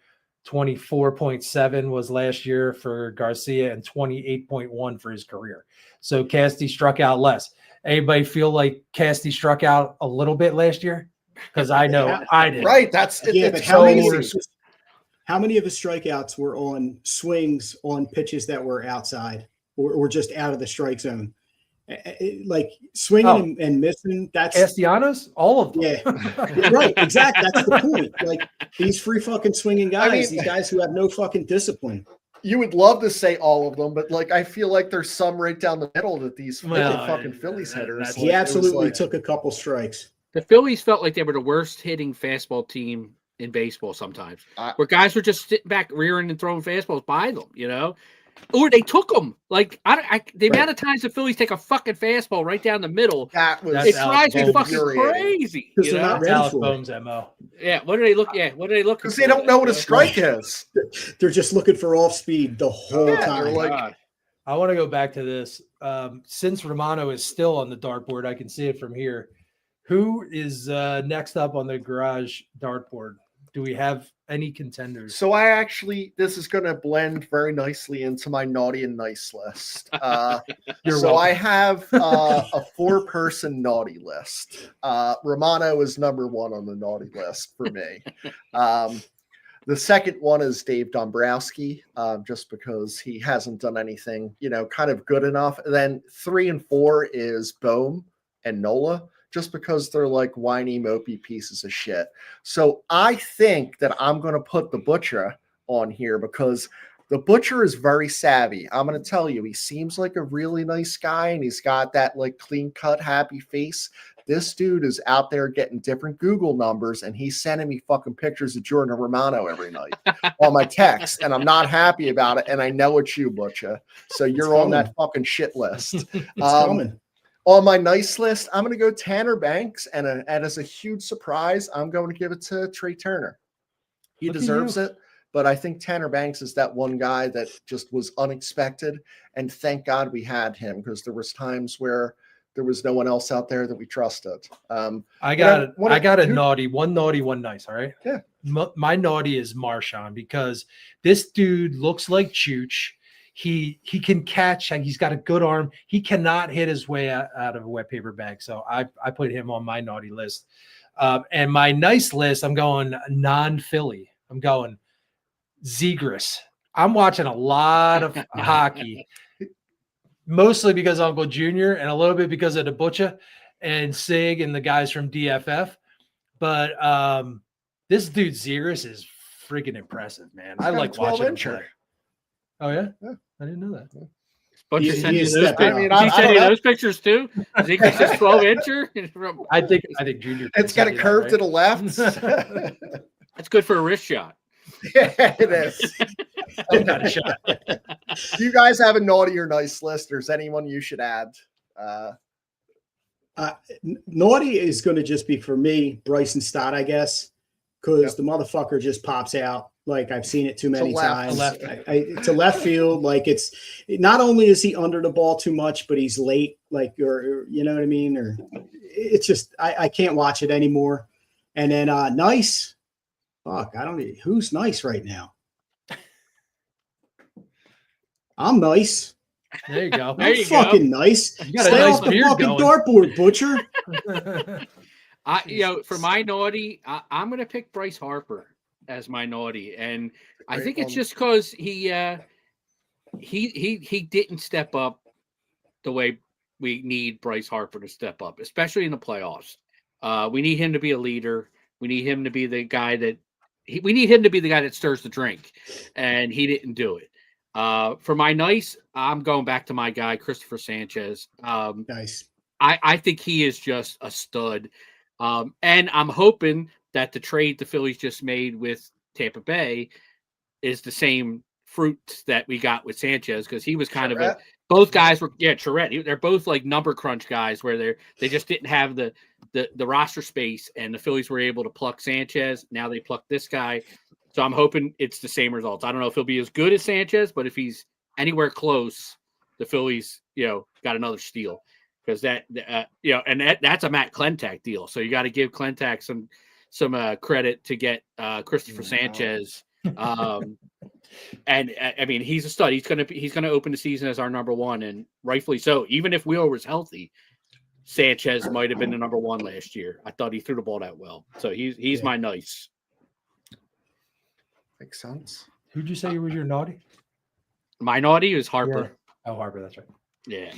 24.7 was last year for Garcia and 28.1 for his career. So Casty struck out less. Anybody feel like Casty struck out a little bit last year? Because I know I did. Right. That's Yeah, it's but how many, crazy. how many of the strikeouts were on swings on pitches that were outside or just out of the strike zone? Like swinging and missing. That's Castellanos, all of them. Yeah, right. Exactly. That's the point. Like these free fucking swinging guys, these guys who have no fucking discipline. You would love to say all of them, but like I feel like there's some right down the middle that these fucking Phillies hitters. He absolutely took a couple strikes. The Phillies felt like they were the worst hitting fastball team in baseball sometimes, where guys were just sitting back, rearing and throwing fastballs by them, you know, or they took them. Like the amount of times the Phillies take a fucking fastball right down the middle, It drives me fucking crazy. Because they're not ready Alex for Bohm's MO. Yeah, what do they look? Yeah, what do they look? Because they don't know what a strike is. They're just looking for off speed the whole time. Like, I want to go back to this. Since Romano is still on the dartboard, I can see it from here. Who is next up on the garage dartboard? Do we have any contenders? so this is going to blend very nicely into my naughty and nice list. You're so welcome. I have a 4-person naughty list. Romano is number 1 on the naughty list for me. The second one is Dave Dombrowski, just because he hasn't done anything, kind of good enough. And then 3 and 4 is Bohm and Nola, just because they're like whiny, mopey pieces of shit. So I think that I'm going to put the Butcher on here because the Butcher is very savvy. I'm going to tell you, he seems like a really nice guy and he's got that like clean cut, happy face. This dude is out there getting different Google numbers and he's sending me fucking pictures of Jordan Romano every night on my text. And I'm not happy about it. And I know it's you, Butcher. So you're on that fucking shit list. It's coming. On my nice list, I'm going to go Tanner Banks, and as a huge surprise, I'm going to give it to Trey Turner. He deserves it, but I think Tanner Banks is that one guy that just was unexpected, and thank God we had him because there was times where there was no one else out there that we trusted. I got a naughty, one nice. All right. Yeah. My naughty is Marshawn because this dude looks like Chooch. He can catch. He's got a good arm. He cannot hit his way out of a wet paper bag. So I put him on my naughty list. And my nice list, I'm going non-Philly. I'm going Zegras. I'm watching a lot of hockey, mostly because of Uncle Junior and a little bit because of the Butcher and Sig and the guys from DFF. But this dude Zegras is freaking impressive, man. I like watching him play. Oh yeah? I didn't know that. Butcher He sent you is those stepping pictures. up. He sent you those pictures too. Zegras is 12-incher. I think Junior. It's got a curve to the left. That's good for a wrist shot. Yeah, it is. Got a shot. Do you guys have a naughty or nice list, or is anyone you should add? Naughty is going to just be for me, Bryson Stott, I guess, because the motherfucker just pops out. Like I've seen it too many times. It's a left field. Like it's not only is he under the ball too much, but he's late. Like or you know what I mean? Or it's just I can't watch it anymore. And then nice. Fuck, I don't know who's nice right now. I'm nice. There you go. There you fucking nice. You got a Stay nice off the beard fucking going. dartboard, Butcher. For my naughty, I'm going to pick Bryce Harper as my naughty, and I think it's just because he didn't step up the way we need Bryce Harper to step up, especially in the playoffs. We need him to be a leader. We need him to be the guy that stirs the drink, and he didn't do it. For my nice, I'm going back to my guy Christopher Sanchez. Nice. I think he is just a stud. And I'm hoping that the trade the Phillies just made with Tampa Bay is the same fruit that we got with Sanchez, because he was kind of both guys were Charette. They're both like number crunch guys where they just didn't have the the roster space, and the Phillies were able to pluck Sanchez. Now they plucked this guy. So I'm hoping it's the same results. I don't know if he'll be as good as Sanchez, but if he's anywhere close, the Phillies, got another steal, because that's a Matt Klentak deal. So you got to give Klentak some credit to get Christopher Sanchez. And I mean, he's a stud. He's gonna open the season as our number one, and rightfully so. Even if Wheeler was healthy, Sanchez might have been the number one last year. I thought he threw the ball that well. So he's my nice. Makes sense. Who'd you say was your naughty? My naughty is Harper. Yeah. Oh, Harper, that's right. Yeah.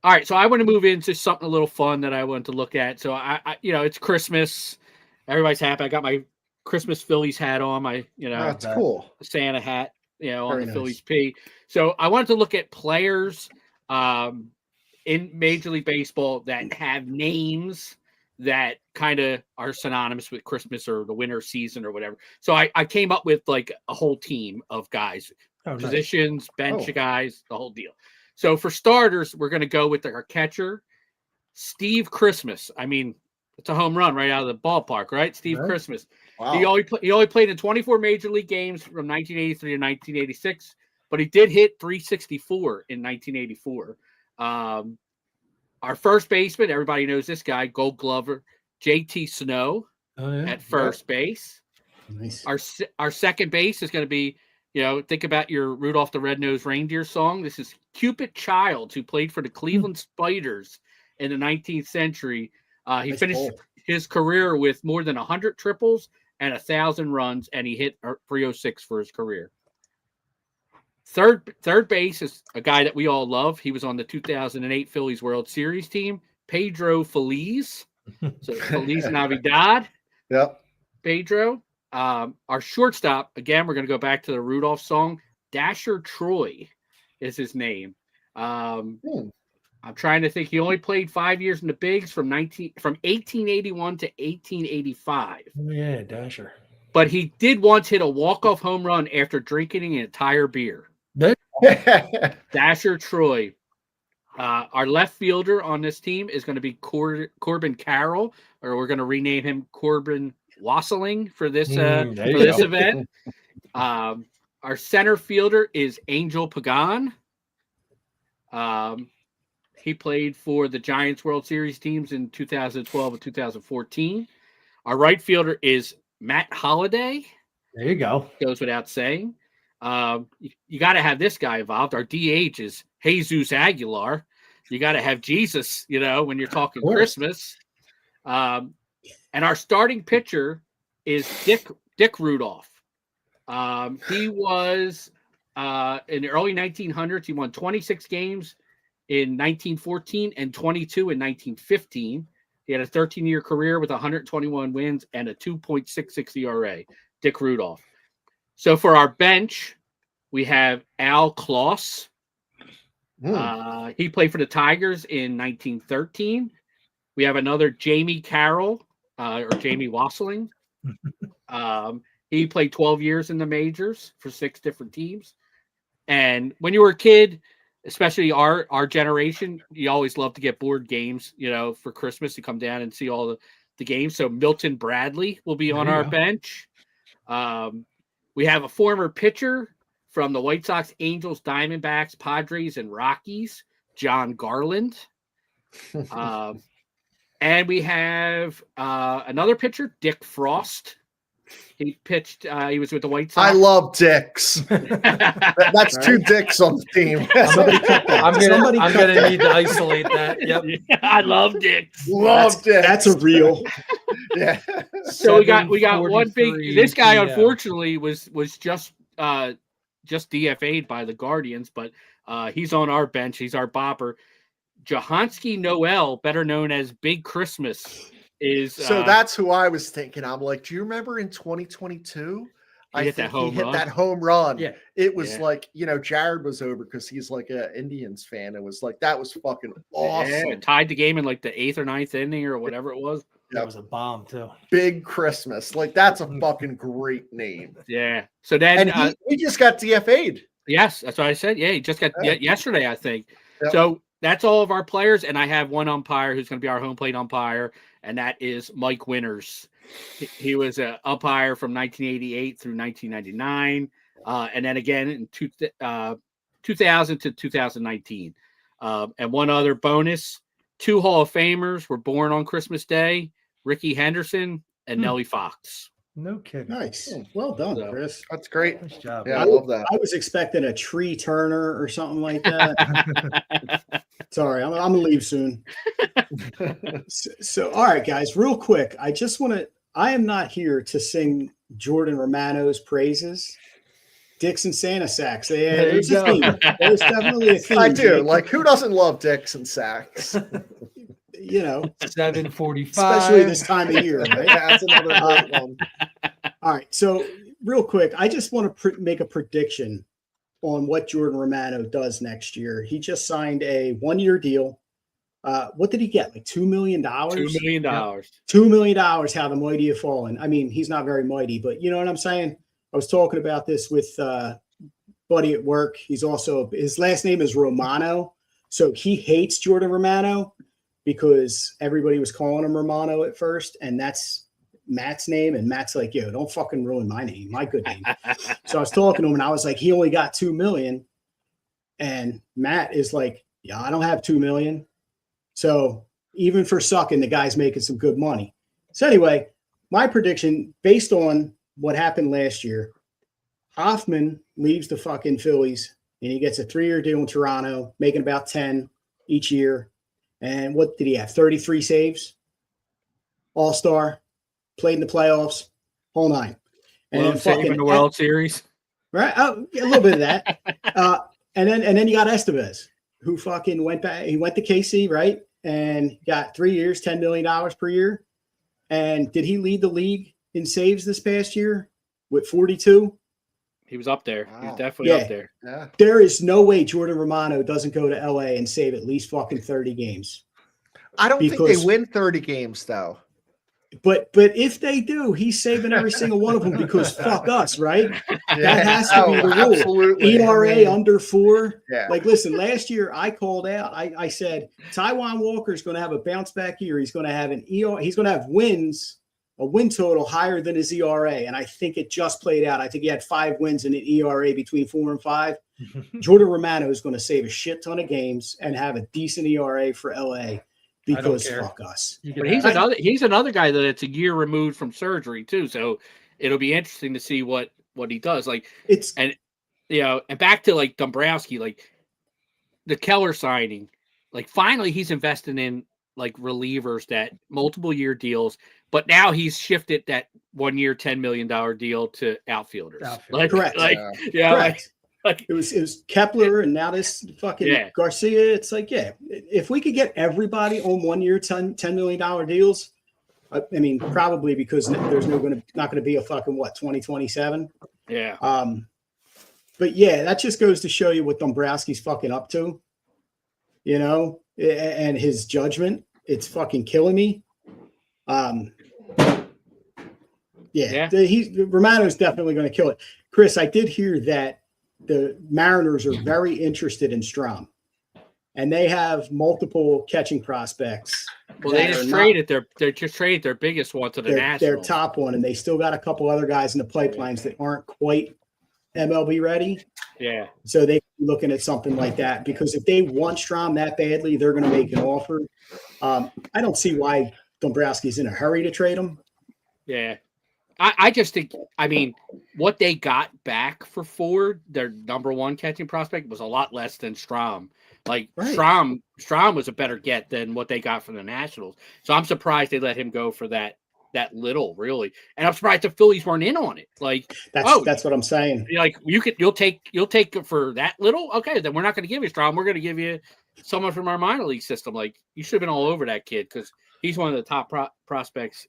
All right, so I want to move into something a little fun that I wanted to look at. So I it's Christmas. Everybody's happy. I got my Christmas Phillies hat on, That's cool. Santa hat, on Very the nice. Phillies P. So I wanted to look at players in Major League Baseball that have names that kind of are synonymous with Christmas or the winter season or whatever. So I came up with like a whole team of guys, positions, bench guys, the whole deal. So for starters, we're going to go with our catcher, Steve Christmas. I mean, it's a home run right out of the ballpark, right? Steve Christmas. Wow. He only played in 24 Major League games from 1983 to 1986, but he did hit 364 in 1984. Our first baseman, everybody knows this guy, Gold Glover, JT Snow at first base. Nice. Our second base is going to be, think about your Rudolph the Red-Nosed Reindeer song. This is Cupid Childs, who played for the Cleveland Spiders in the 19th century. He finished his career with more than 100 triples and 1,000 runs, and he hit 306 for his career. Third base is a guy that we all love. He was on the 2008 Phillies World Series team, Pedro Feliz. So Feliz Navidad. Yep. Pedro. Our shortstop, again, we're going to go back to the Rudolph song. Dasher Troy is his name. I'm trying to think. He only played 5 years in the bigs from 1881 to 1885. Oh, yeah, Dasher. But he did once hit a walk-off home run after drinking an entire beer. Dasher Troy. Our left fielder on this team is going to be Corbin Carroll, or we're going to rename him Corbin Wassling for this event. Our center fielder is Angel Pagan. He played for the Giants World Series teams in 2012 and 2014. Our right fielder is Matt Holliday. There you go. Goes without saying. You got to have this guy involved. Our DH is Jesus Aguilar. You got to have Jesus, when you're talking Christmas. And our starting pitcher is Dick Rudolph. He was in the early 1900s. He won 26 games in 1914 and 22 in 1915. He had a 13-year career with 121 wins and a 2.66 ERA. Dick Rudolph. So for our bench, we have Al Kloss. He played for the Tigers in 1913. We have another Jamie Carroll, or Jamie Wassling. He played 12 years in the majors for 6 different teams. And when you were a kid, especially our generation, you always love to get board games, for Christmas to come down and see all the games. So Milton Bradley will be on our bench. We have a former pitcher from the White Sox, Angels, Diamondbacks, Padres, and Rockies, John Garland. And we have another pitcher, Dick Frost. He pitched. He was with the White Sox. I love dicks. That's 2 dicks on the team. I'm gonna need to isolate that. Yep. I love dicks. Love dicks. That's a real. Yeah. So we got one big. This guy unfortunately was just DFA'd by the Guardians, but he's on our bench. He's our bopper. Jahanski Noel, better known as Big Christmas, is so that's who I was thinking. I'm like, do you remember in 2022? He hit that home run. Yeah. It was like, Jared was over because he's like an Indians fan. It was like, that was fucking awesome. Yeah, tied the game in like the 8th or 9th inning or whatever it was. That was a bomb too. Big Christmas. Like, that's a fucking great name. Yeah. So then he just got DFA'd. Yes, that's what I said. Yeah, he just got yesterday, I think. Yep. So that's all of our players. And I have one umpire who's going to be our home plate umpire, and that is Mike Winters. He was an umpire from 1988 through 1999, and then again in 2000 to 2019. And one other bonus: 2 Hall of Famers were born on Christmas Day: Ricky Henderson and Nellie Fox. No kidding. Nice. Well done, So- Chris. That's great. Nice job. Yeah, I love that. I was expecting a tree turner or something like that. Sorry, I'm gonna leave soon. So, all right, guys, real quick. I am not here to sing Jordan Romano's praises. Dixon Santa Sacks. There's a theme. There's definitely a theme. I do. Jake. Like, who doesn't love dicks and sacks? 7:45. Especially this time of year, right? That's another great one. All right. So, real quick, I just want to make a prediction on what Jordan Romano does next year. He just signed a 1-year deal. What did he get? Like $2 million? $2 million. $2 million. How the mighty have fallen. I mean, he's not very mighty, but you know what I'm saying? I was talking about this with buddy at work. He's also, his last name is Romano. So he hates Jordan Romano because everybody was calling him Romano at first. And that's Matt's name. And Matt's like, yo, don't fucking ruin my name, my good name. So I was talking to him and I was like, he only got 2 million. And Matt is like, yeah, I don't have 2 million. So even for sucking, the guy's making some good money. So anyway, my prediction based on what happened last year, Hoffman leaves the fucking Phillies and he gets a 3-year deal in Toronto, making about 10 each year. And what did he have? 33 saves, All-Star, played in the playoffs, whole nine. And Well, then save in the World Series. right? Oh, yeah, a little bit of that. And then you got Estevez, who fucking went back. He went to KC, right? And got 3 years, $10 million per year. And did he lead the league in saves this past year with 42? He was up there. He Wow. was definitely Yeah. up there. Yeah. There is no way Jordan Romano doesn't go to LA and save at least fucking 30 games. I don't think Because- they win 30 games, though. But if they do, he's saving every single one of them because fuck us, right? That has to be the rule. Absolutely. ERA under 4. Yeah. Like, listen, last year I called out. I said Taijuan Walker is going to have a bounce back year. He's going to have he's going to have a win total higher than his ERA, and I think it just played out. I think he had 5 wins and an ERA between 4 and 5. Jordan Romano is going to save a shit ton of games and have a decent ERA for LA because care. fuck us. You can But have- he's another guy that's a year removed from surgery too. So it'll be interesting to see what he does. Like, It's and back to like Dombrowski, like the Keller signing, like finally he's investing in like relievers that multiple year deals, but now he's shifted that 1 year, $10 million deal to outfielders. Outfielders. Correct. Like, correct. It was Kepler and now this fucking Yeah. Garcia. It's like, yeah, if we could get everybody on 1 year, $10 million deals, I mean, probably because there's not going to be a fucking 2027. yeah. But yeah, that just goes to show you what Dombrowski's fucking up to, and his judgment. It's fucking killing me. Yeah. Romano's definitely going to kill it. Chris, I did hear that the Mariners are very interested in Strom, and they have multiple catching prospects. Well, they that just are not- traded they just traded their biggest one to the their Nationals. top one, and they still got a couple other guys in the pipelines that aren't quite MLB ready. Yeah. So they be looking at something like that because if they want Strom that badly, they're going to make an offer. I don't see why Dombrowski's in a hurry to trade him. Yeah. I just think, I mean, what they got back for Ford, their number one catching prospect, was a lot less than Strom. Like Right. Strom was a better get than what they got from the Nationals. So I'm surprised they let him go for that little, really. And I'm surprised the Phillies weren't in on it. Like, That's what I'm saying. like you'll take it for that little. Okay, then we're not going to give you Strom. We're going to give you someone from our minor league system. Like, you should have been all over that kid because he's one of the top prospects.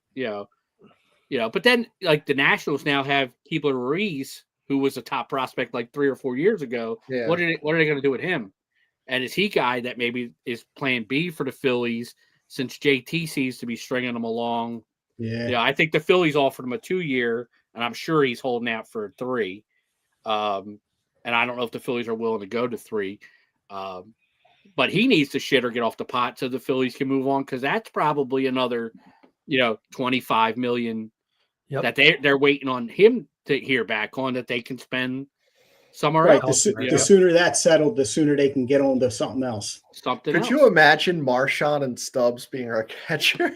But then like the Nationals now have Keibler Ruiz, who was a top prospect like 3 or 4 years ago. Yeah. What are they going to do with him? And is he a guy that maybe is plan B for the Phillies since JT seems to be stringing them along? Yeah. I think the Phillies offered him a 2-year, and I'm sure he's holding out for 3. And I don't know if the Phillies are willing to go to 3. but he needs to shit or get off the pot so the Phillies can move on, because that's probably another, 25 million that they're waiting on him to hear back on that they can spend somewhere Right. else. The sooner that's settled, the sooner they can get on to something else. Could you imagine Marchand and Stubbs being our catcher?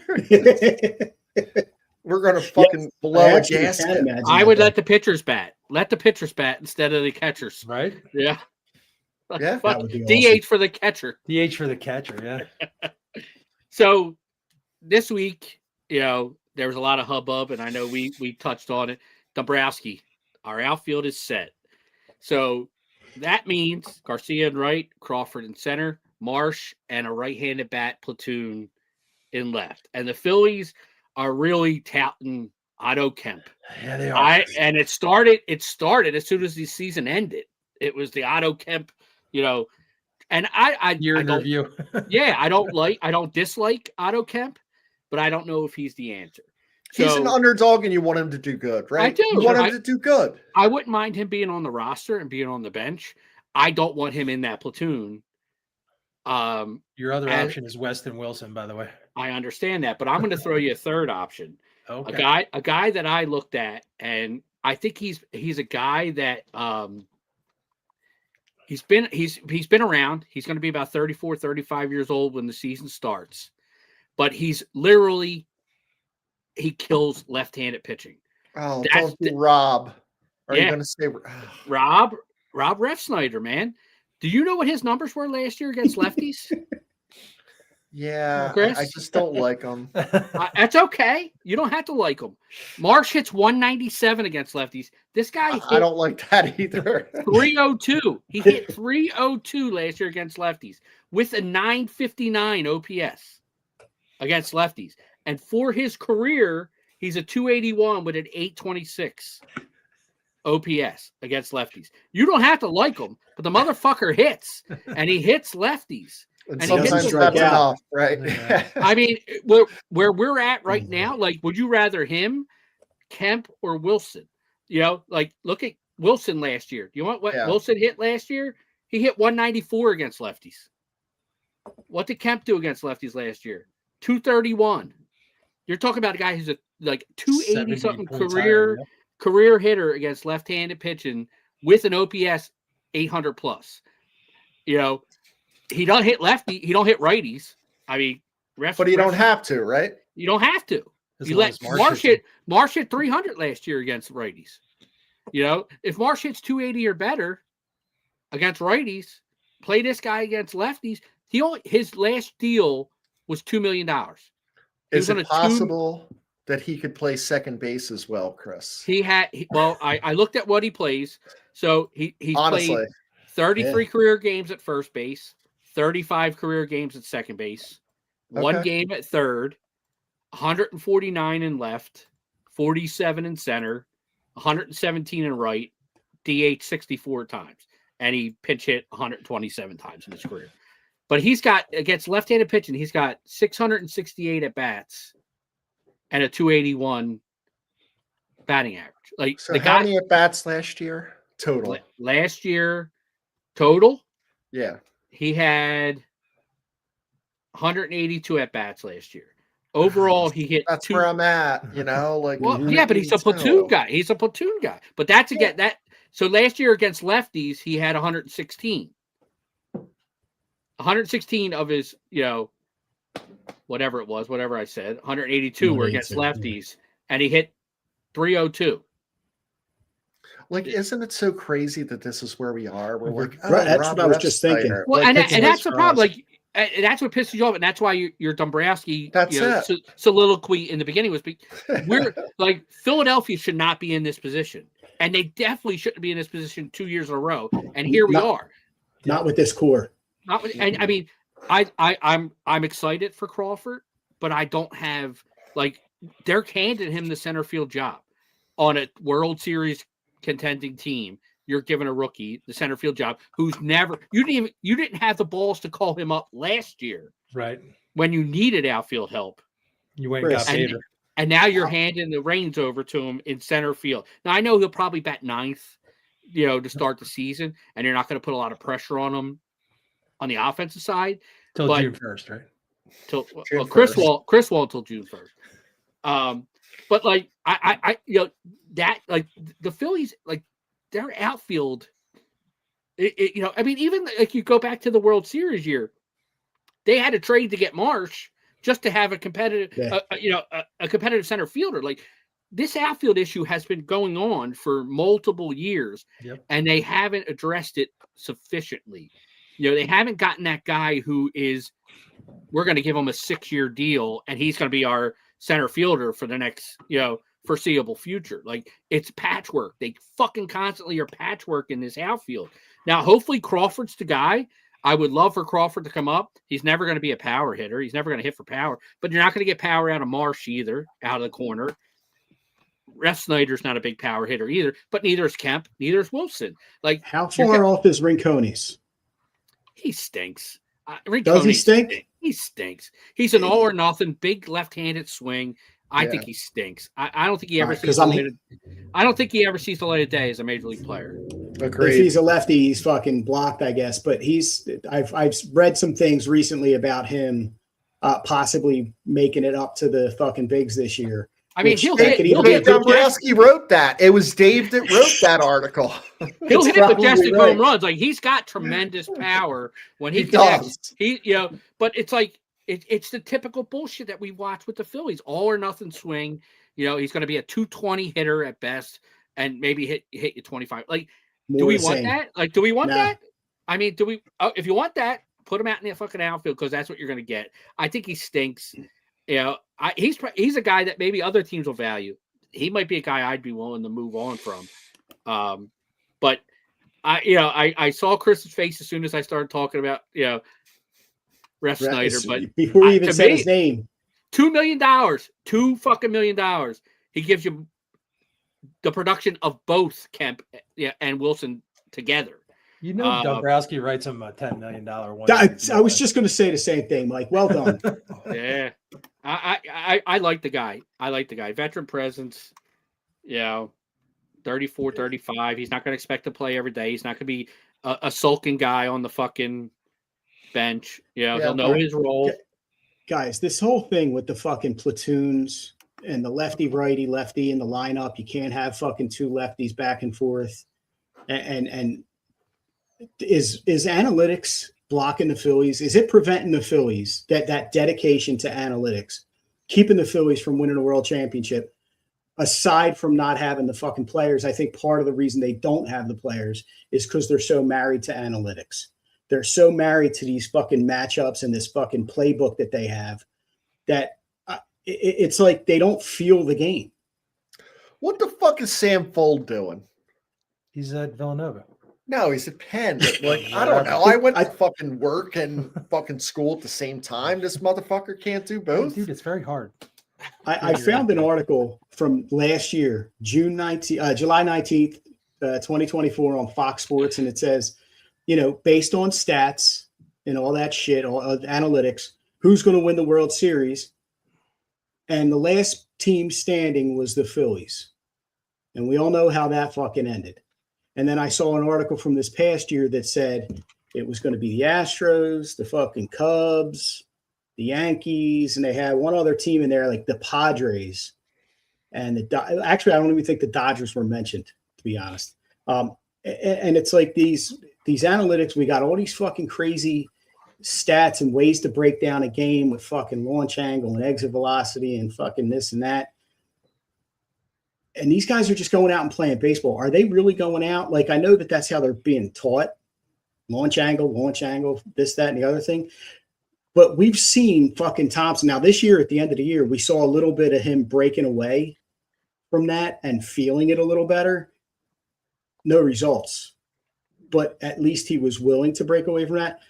We're gonna fucking blow a gasket. I would let the pitchers bat. Let the pitchers bat instead of the catchers. Right? Yeah. Yeah. That would be DH awesome. for the catcher. DH for the catcher, yeah. So this week, there was a lot of hubbub, and I know we touched on it. Dombrowski, our outfield is set. So that means Garcia in right, Crawford in center, Marsh, and a right-handed bat platoon in left. And the Phillies are really touting Otto Kemp. Yeah, they are. And it started as soon as the season ended. It was the Otto Kemp, and I Year in don't, review. yeah, I don't dislike Otto Kemp, but I don't know if he's the answer. He's an underdog, and you want him to do good, right? I do. You want him to do good. I wouldn't mind him being on the roster and being on the bench. I don't want him in that platoon. Your other option is Weston Wilson, by the way. I understand that, but I'm going to throw you a third option. Okay. A guy that I looked at, and I think he's a guy that he's been around. He's going to be about 34, 35 years old when the season starts, but he kills left-handed pitching. Oh, don't do Rob. Are you going to say Rob Refsnyder, man? Do you know what his numbers were last year against lefties? Yeah, Chris? I just don't like him. That's okay. You don't have to like him. Marsh hits 197 against lefties. This guy I don't like that either. 302. He hit 302 last year against lefties with a 959 OPS against lefties. And for his career, he's a 281 with an 826 OPS against lefties. You don't have to like him, but the motherfucker hits, and he hits lefties. And he sometimes hits that's enough, right? Yeah. I mean, where we're at right now, like, would you rather him, Kemp, or Wilson? Look at Wilson last year. Do you want what Wilson hit last year? He hit 194 against lefties. What did Kemp do against lefties last year? 231. You're talking about a guy who's a 280 something career hitter against left-handed pitching with an OPS 800 plus. He don't hit lefty. He don't hit righties. I mean, but you don't have to, right? You don't have to. You let Marsh hit 300 last year against righties. If Marsh hits 280 or better against righties, play this guy against lefties. His last deal was $2 million. Is it possible that he could play second base as well, Chris? I looked at what he plays. So he played 33 career games at first base, 35 career games at second base, one game at third, 149 in left, 47 in center, 117 in right, DH 64 times, and he pinch hit 127 times in his career. But he's got, against left-handed pitching, he's got 668 at bats and a 281 batting average. How many at bats last year total? Last year total? Yeah. He had 182 at bats last year. Overall, he hit. That's where I'm at. But he's a platoon guy. He's a platoon guy. But that's again that. So last year against lefties, he had 116. 116 of his, whatever I said, 182 were against lefties, and he hit 302. Isn't it so crazy that this is where we are? We're like, that's what I was just thinking. Well, and that's the problem. That's what pisses you off, and that's why your Dombrowski soliloquy in the beginning was. We're Philadelphia should not be in this position, and they definitely shouldn't be in this position 2 years in a row. And here we are. Not with this core. And I mean, I'm excited for Crawford, but I don't have they're handing him the center field job on a World Series contending team. You're giving a rookie the center field job who's never you didn't have the balls to call him up last year, right? When you needed outfield help, you went and got Bader, and now you're handing the reins over to him in center field. Now I know he'll probably bat ninth, to start the season, and you're not going to put a lot of pressure on him on the offensive side. Till But- June 1st, right? Till June well, Chris 1st. Wall till June 1st. But like I that like the Phillies, like their outfield, I mean, even like you go back to the World Series year, they had a trade to get Marsh just to have a competitive, a competitive center fielder. Like this outfield issue has been going on for multiple years, and they haven't addressed it sufficiently. They haven't gotten that guy who is. We're going to give him a 6-year deal, and he's going to be our center fielder for the next, foreseeable future. Like it's patchwork. They fucking constantly are patchwork in this outfield. Now, hopefully Crawford's the guy. I would love for Crawford to come up. He's never going to be a power hitter. He's never going to hit for power, but you're not going to get power out of Marsh either, out of the corner. Refsnyder's not a big power hitter either, but neither is Kemp, neither is Wilson. Like how far off is Rincones? He stinks. Does he stink? He stinks. He's an all or nothing, big left-handed swing. I think he stinks. I don't think he ever sees the light of, I don't think he ever sees the light of day as a major league player. Agreed. If he's a lefty, he's fucking blocked, I guess. But I've read some things recently about him possibly making it up to the fucking bigs this year. I mean, he'll Dave hit Dombrowski wrote that. It was Dave that wrote that article. He'll hit probably majestic right. home runs. Like he's got tremendous power when he does. connects. But it's like it's the typical bullshit that we watch with the Phillies, all or nothing swing. He's going to be a 220 hitter at best, and maybe hit you 25. Like, do we want that? Like, do we want that? I mean, do we? If you want that, put him out in the fucking outfield because that's what you're going to get. I think he stinks. He's a guy that maybe other teams will value. He might be a guy I'd be willing to move on from. But I saw Chris's face as soon as I started talking about Refsnyder. But before he even said his name, $2 million, $2 million. He gives you the production of both Kemp and Wilson together. Dombrowski writes him a $10 million one. I was just going to say the same thing, Mike. Well done. Yeah, I like the guy. Veteran presence. 34, 35. He's not going to expect to play every day. He's not going to be a sulking guy on the fucking bench. He'll know his role. Guys, this whole thing with the fucking platoons and the lefty in the lineup, you can't have fucking two lefties back and forth. And is analytics blocking the Phillies? Is it preventing the Phillies, that dedication to analytics, keeping the Phillies from winning a world championship? Aside from not having the fucking players, I think part of the reason they don't have the players is because they're so married to analytics. They're so married to these fucking matchups and this fucking playbook that they have that it's like they don't feel the game. What the fuck is Sam Fold doing? He's at Villanova. No, he's at Penn. Like, I don't know. I went to fucking work and fucking school at the same time. This motherfucker can't do both. Dude, it's very hard. I found an article from last year, July 19th, 2024 on Fox Sports. And it says, based on stats and all that shit, all analytics, who's going to win the World Series? And the last team standing was the Phillies. And we all know how that fucking ended. And then I saw an article from this past year that said it was going to be the Astros, the fucking Cubs, the Yankees, and they had one other team in there, like the Padres. And actually, I don't even think the Dodgers were mentioned, to be honest. And it's like these analytics, we got all these fucking crazy stats and ways to break down a game with fucking launch angle and exit velocity and fucking this and that. And these guys are just going out and playing baseball. Are they really going out? Like, I know that that's how they're being taught. Launch angle, this, that, and the other thing. But we've seen fucking Thompson. Now, this year, at the end of the year, we saw a little bit of him breaking away from that and feeling it a little better. No results. But at least he was willing to break away from that.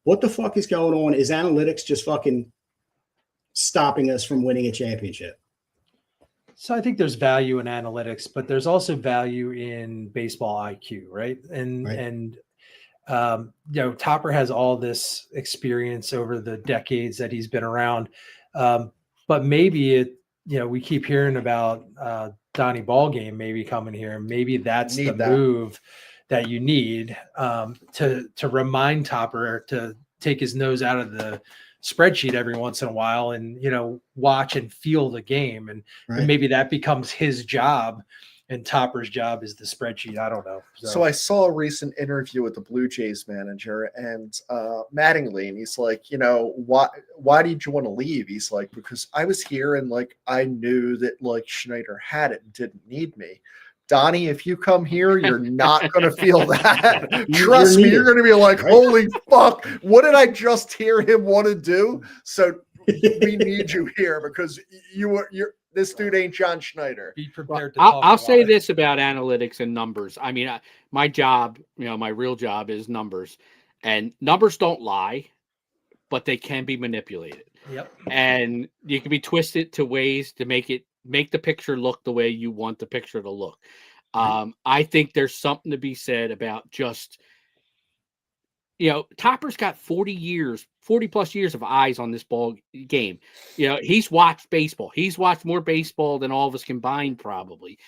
What the fuck is going on? Is analytics just fucking stopping us from winning a championship? So I think there's value in analytics, but there's also value in baseball IQ, right? And Topper has all this experience over the decades that he's been around. But maybe we keep hearing about Donnie Ballgame maybe coming here, and maybe that's the move that you need to remind Topper to take his nose out of the spreadsheet every once in a while and, watch and feel the game. And maybe that becomes his job. And Topper's job is the spreadsheet. I don't know. So I saw a recent interview with the Blue Jays manager and Mattingly, and he's like, why did you want to leave? He's like, because I was here and like I knew that like Schneider had it and didn't need me. Donnie, if you come here, you're not going to feel that. Trust me, you're going to be like, holy fuck, what did I just hear him want to do? So we need you here because you're this dude ain't John Schneider. Be prepared to I'll say this about analytics and numbers. I mean, my job, my real job is numbers, and numbers don't lie, but they can be manipulated. Yep. And you can be twisted to ways to make the picture look the way you want the picture to look. I think there's something to be said about just, Topper's got 40 plus years of eyes on this ball game. He's watched baseball. He's watched more baseball than all of us combined, probably.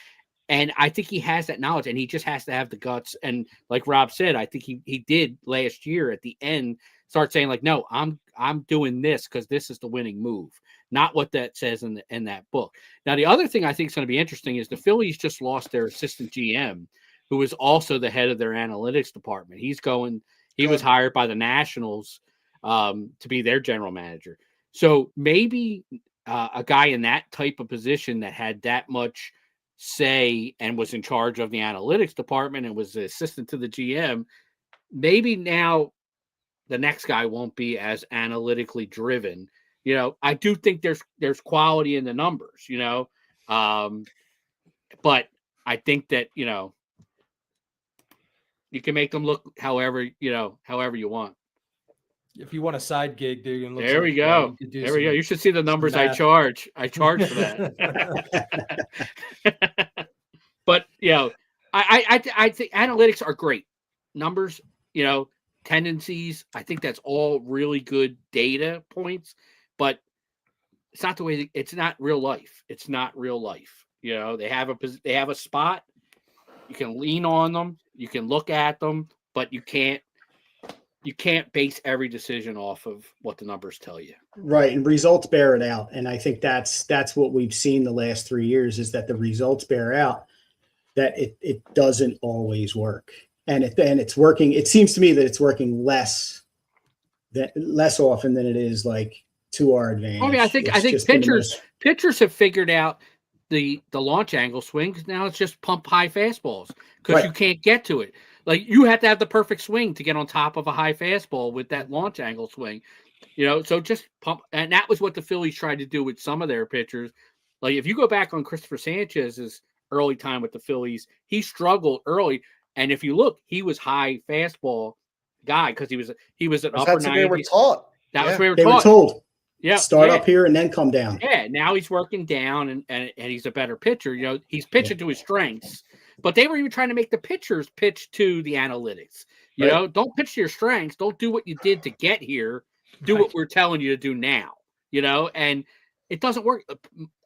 And I think he has that knowledge, and he just has to have the guts. And like Rob said, I think he did last year at the end start saying like, no, I'm doing this because this is the winning move, not what that says in that book. Now, the other thing I think is going to be interesting is the Phillies just lost their assistant GM, who is also the head of their analytics department. He was hired by the Nationals to be their general manager. So maybe a guy in that type of position that had that much say and was in charge of the analytics department and was the assistant to the GM, maybe now the next guy won't be as analytically driven. I do think there's quality in the numbers, but I think that, you can make them look however you want. If you want a side gig, dude, there we go. There we go. You should see the numbers I charge. I charge for that. But I think analytics are great. Numbers, tendencies. I think that's all really good data points. But it's not the way. It's not real life. It's not real life. They have a spot. You can lean on them. You can look at them, but you can't base every decision off of what the numbers tell you. Right. And results bear it out. And I think that's what we've seen the last 3 years is that the results bear out that it doesn't always work. And it's working. It seems to me that it's working less often than it is like to our advantage. I mean, I think pitchers have figured out the launch angle swings. Now it's just pump high fastballs because you can't get to it. Like you have to have the perfect swing to get on top of a high fastball with that launch angle swing, so just pump. And that was what the Phillies tried to do with some of their pitchers. Like if you go back on Christopher Sanchez's early time with the Phillies, he struggled early. And if you look, he was high fastball guy because he was an upper 90s. They were taught. That was where they were told. Yeah, start up here and then come down. Yeah, now he's working down and he's a better pitcher. He's pitching to his strengths. But they were even trying to make the pitchers pitch to the analytics. Don't pitch to your strengths. Don't do what you did to get here. Do what we're telling you to do now. And it doesn't work.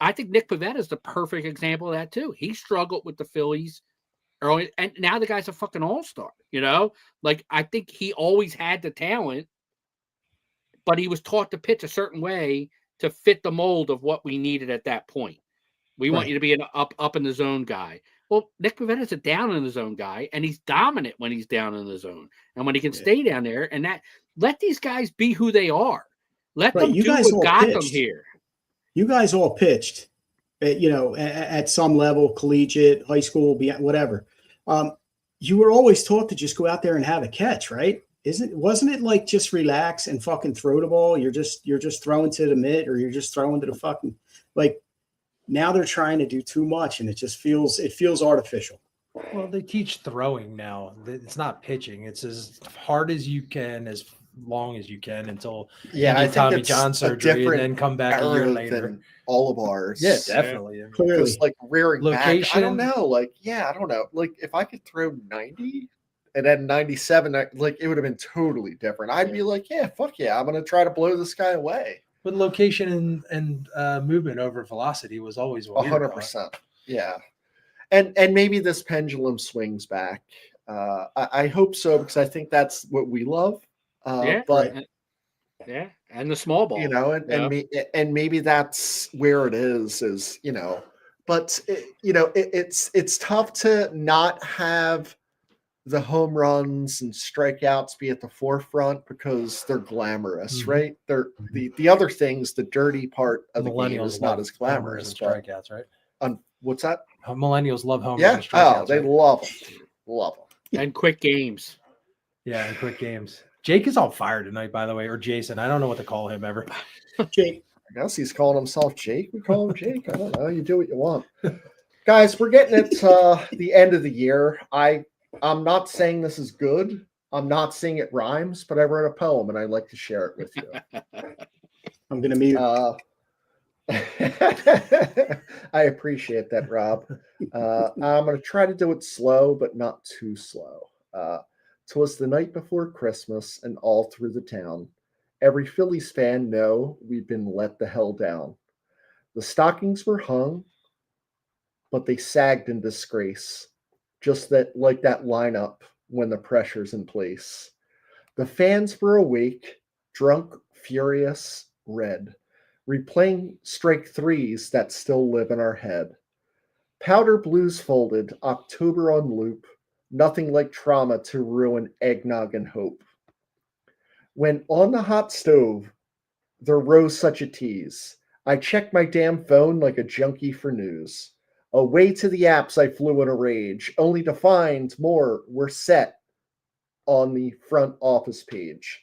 I think Nick Pivetta is the perfect example of that too. He struggled with the Phillies early, and now the guy's a fucking all-star. Like I think he always had the talent, but he was taught to pitch a certain way to fit the mold of what we needed at that point. We want you to be an up in the zone guy. Well, Nick Pavetta's a down in the zone guy, and he's dominant when he's down in the zone. And when he can stay down there, and let these guys be who they are. Let them do what got them here. You guys all pitched, at some level, collegiate, high school, whatever. You were always taught to just go out there and have a catch, right? Wasn't it like just relax and fucking throw the ball? You're just throwing to the mitt, or you're just throwing to the fucking like. Now they're trying to do too much, and it feels artificial. Well, they teach throwing now. It's not pitching. It's as hard as you can, as long as you can until you get Tommy John surgery, and then come back a year later. All of ours, yeah, definitely. Clearly, like rearing location. Back, I don't know. Like, I don't know. Like, if I could throw 90 and then 97, like it would have been totally different. I'd be like, yeah, fuck yeah, I'm gonna try to blow this guy away. But location and movement over velocity was always 100%. Yeah, and maybe this pendulum swings back I hope so, because I think that's what we love. But yeah, and the small ball, you know, and maybe that's where it is, you know. But it's tough to not have the home runs and strikeouts be at the forefront because they're glamorous, right? They're the other things, the dirty part of the game is not as glamorous. And strikeouts, right? What's that? Millennials love homers Yeah. and strikeouts. They love them. Love them. and quick games. Yeah, and quick games. Jake is on fire tonight, by the way, or Jason. I don't know what to call him ever. Jake. I guess he's calling himself Jake. We call him Jake. I don't know. You do what you want. Guys, we're getting at the end of the year. I'm not saying this is good. I'm not saying it rhymes, but I wrote a poem and I'd like to share it with you. I'm going to mute. I appreciate that, Rob. I'm going to try to do it slow, but not too slow. 'Twas the night before Christmas, and all through the town, every Phillies fan know we've been let the hell down. The stockings were hung, but they sagged in disgrace, just that like that lineup when the pressure's in place. The fans were awake, drunk, furious, red, replaying strike threes that still live in our head. Powder blues folded, October on loop, nothing like trauma to ruin eggnog and hope. When on the hot stove, there rose such a tease. I checked my damn phone like a junkie for news. Away to the apps I flew in a rage, only to find more were set on the front office page.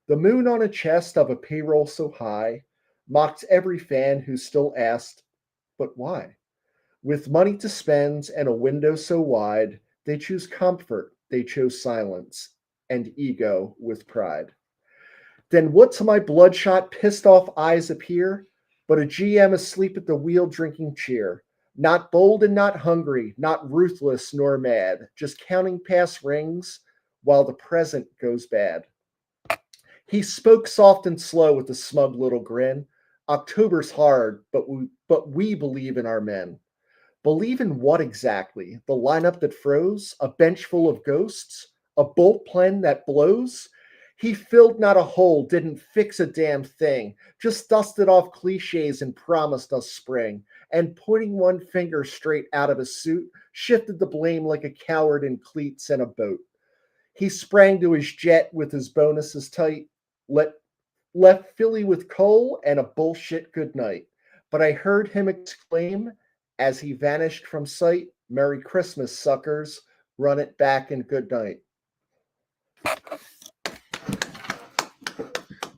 The moon on a chest of a payroll so high mocked every fan who still asked, but why? With money to spend and a window so wide, they choose comfort, they chose silence, and ego with pride. Then what to my bloodshot, pissed off eyes appear, but a GM asleep at the wheel drinking cheer, not bold and not hungry, not ruthless nor mad, just counting past rings while the present goes bad. He spoke soft and slow with a smug little grin. October's hard, but we believe in our men. Believe in what exactly? The lineup that froze? A bench full of ghosts? A bullpen that blows? He filled not a hole, didn't fix a damn thing, just dusted off cliches and promised us spring, and pointing one finger straight out of his suit, shifted the blame like a coward in cleats and a boat. He sprang to his jet with his bonuses tight, left Philly with Cole and a bullshit goodnight. But I heard him exclaim, as he vanished from sight, Merry Christmas, suckers. Run it back and good night.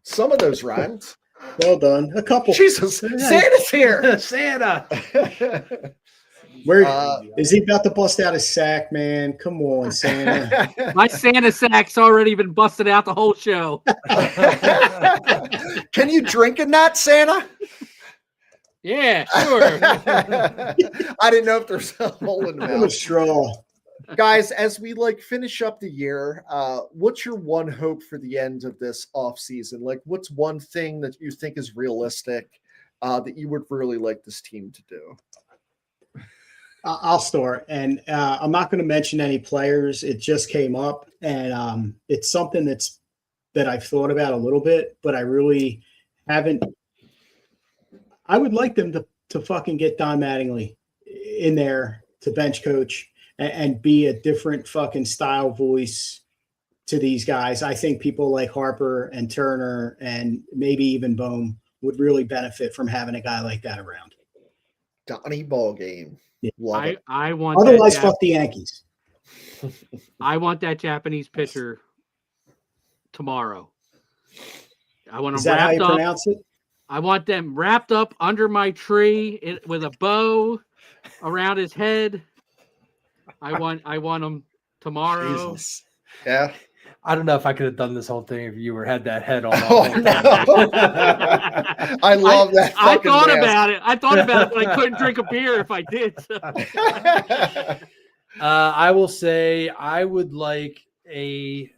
Some of those rhymes. Well done. A couple. Jesus, Santa's here. Santa. Where is he about to bust out his sack, man? Come on, Santa. My Santa sack's already been busted out the whole show. Can you drink in that, Santa? Yeah, sure. I didn't know if there's a hole in the I'm a mouth. straw. Guys, as we finish up the year, what's your one hope for the end of this off season? Like, what's one thing that you think is realistic that you would really like this team to do? I'll start, and I'm not going to mention any players. It just came up, and it's something that I've thought about a little bit, but I really haven't. I would like them to fucking get Don Mattingly in there to bench coach and be a different fucking style voice to these guys. I think people like Harper and Turner and maybe even Bohm would really benefit from having a guy like that around. Donnie ball game. Yeah. Love it. I want. Otherwise, fuck the Yankees. I want that Japanese pitcher tomorrow. I want Is them that how wrapped you up. pronounce it? I want them wrapped up under my tree with a bow around his head. I want them tomorrow. Jesus. Yeah. I don't know if I could have done this whole thing if you had that head on. Oh, no. I love that. I thought mask. about it. I thought about it, but I couldn't drink a beer if I did. So. I will say I would like a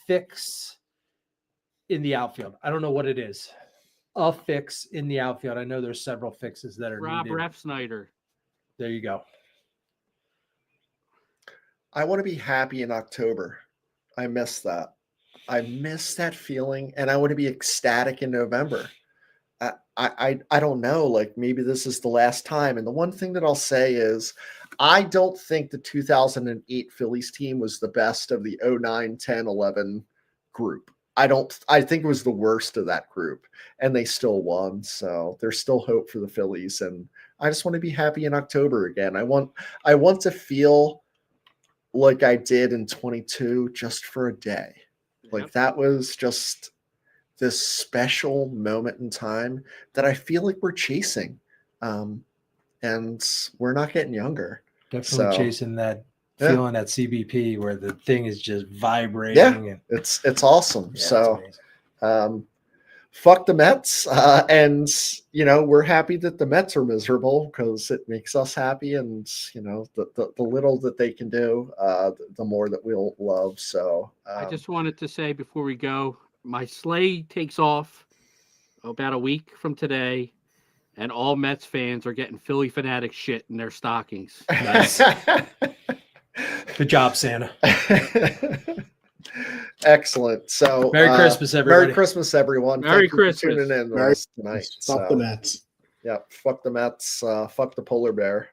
fix in the outfield. I don't know what it is. A fix in the outfield. I know there's several fixes that are Rob needed. Refsnyder. There you go. I want to be happy in October. I miss that. I miss that feeling, and I want to be ecstatic in November. I don't know. Like maybe this is the last time. And the one thing that I'll say is, I don't think the 2008 Phillies team was the best of the 09, 10, 11 group. I think it was the worst of that group, and they still won. So there's still hope for the Phillies, and I just want to be happy in October again. I want to feel like I did in 22 just for a day. Like that was just this special moment in time that I feel like we're chasing. And we're not getting younger. Definitely chasing that feeling at CBP where the thing is just vibrating. Yeah, it's awesome. Yeah, so fuck the Mets. And we're happy that the Mets are miserable because it makes us happy. And the little that they can do, the more that we'll love. So I just wanted to say before we go, my sleigh takes off about a week from today, and all Mets fans are getting Philly Fanatic shit in their stockings. Nice. Good job, Santa. Excellent. So Merry Christmas, everybody. Merry Christmas, everyone. Merry Thank you for Christmas. tuning in with Merry us tonight. Fuck the Mets. Yeah, fuck the Mets. Fuck the polar bear.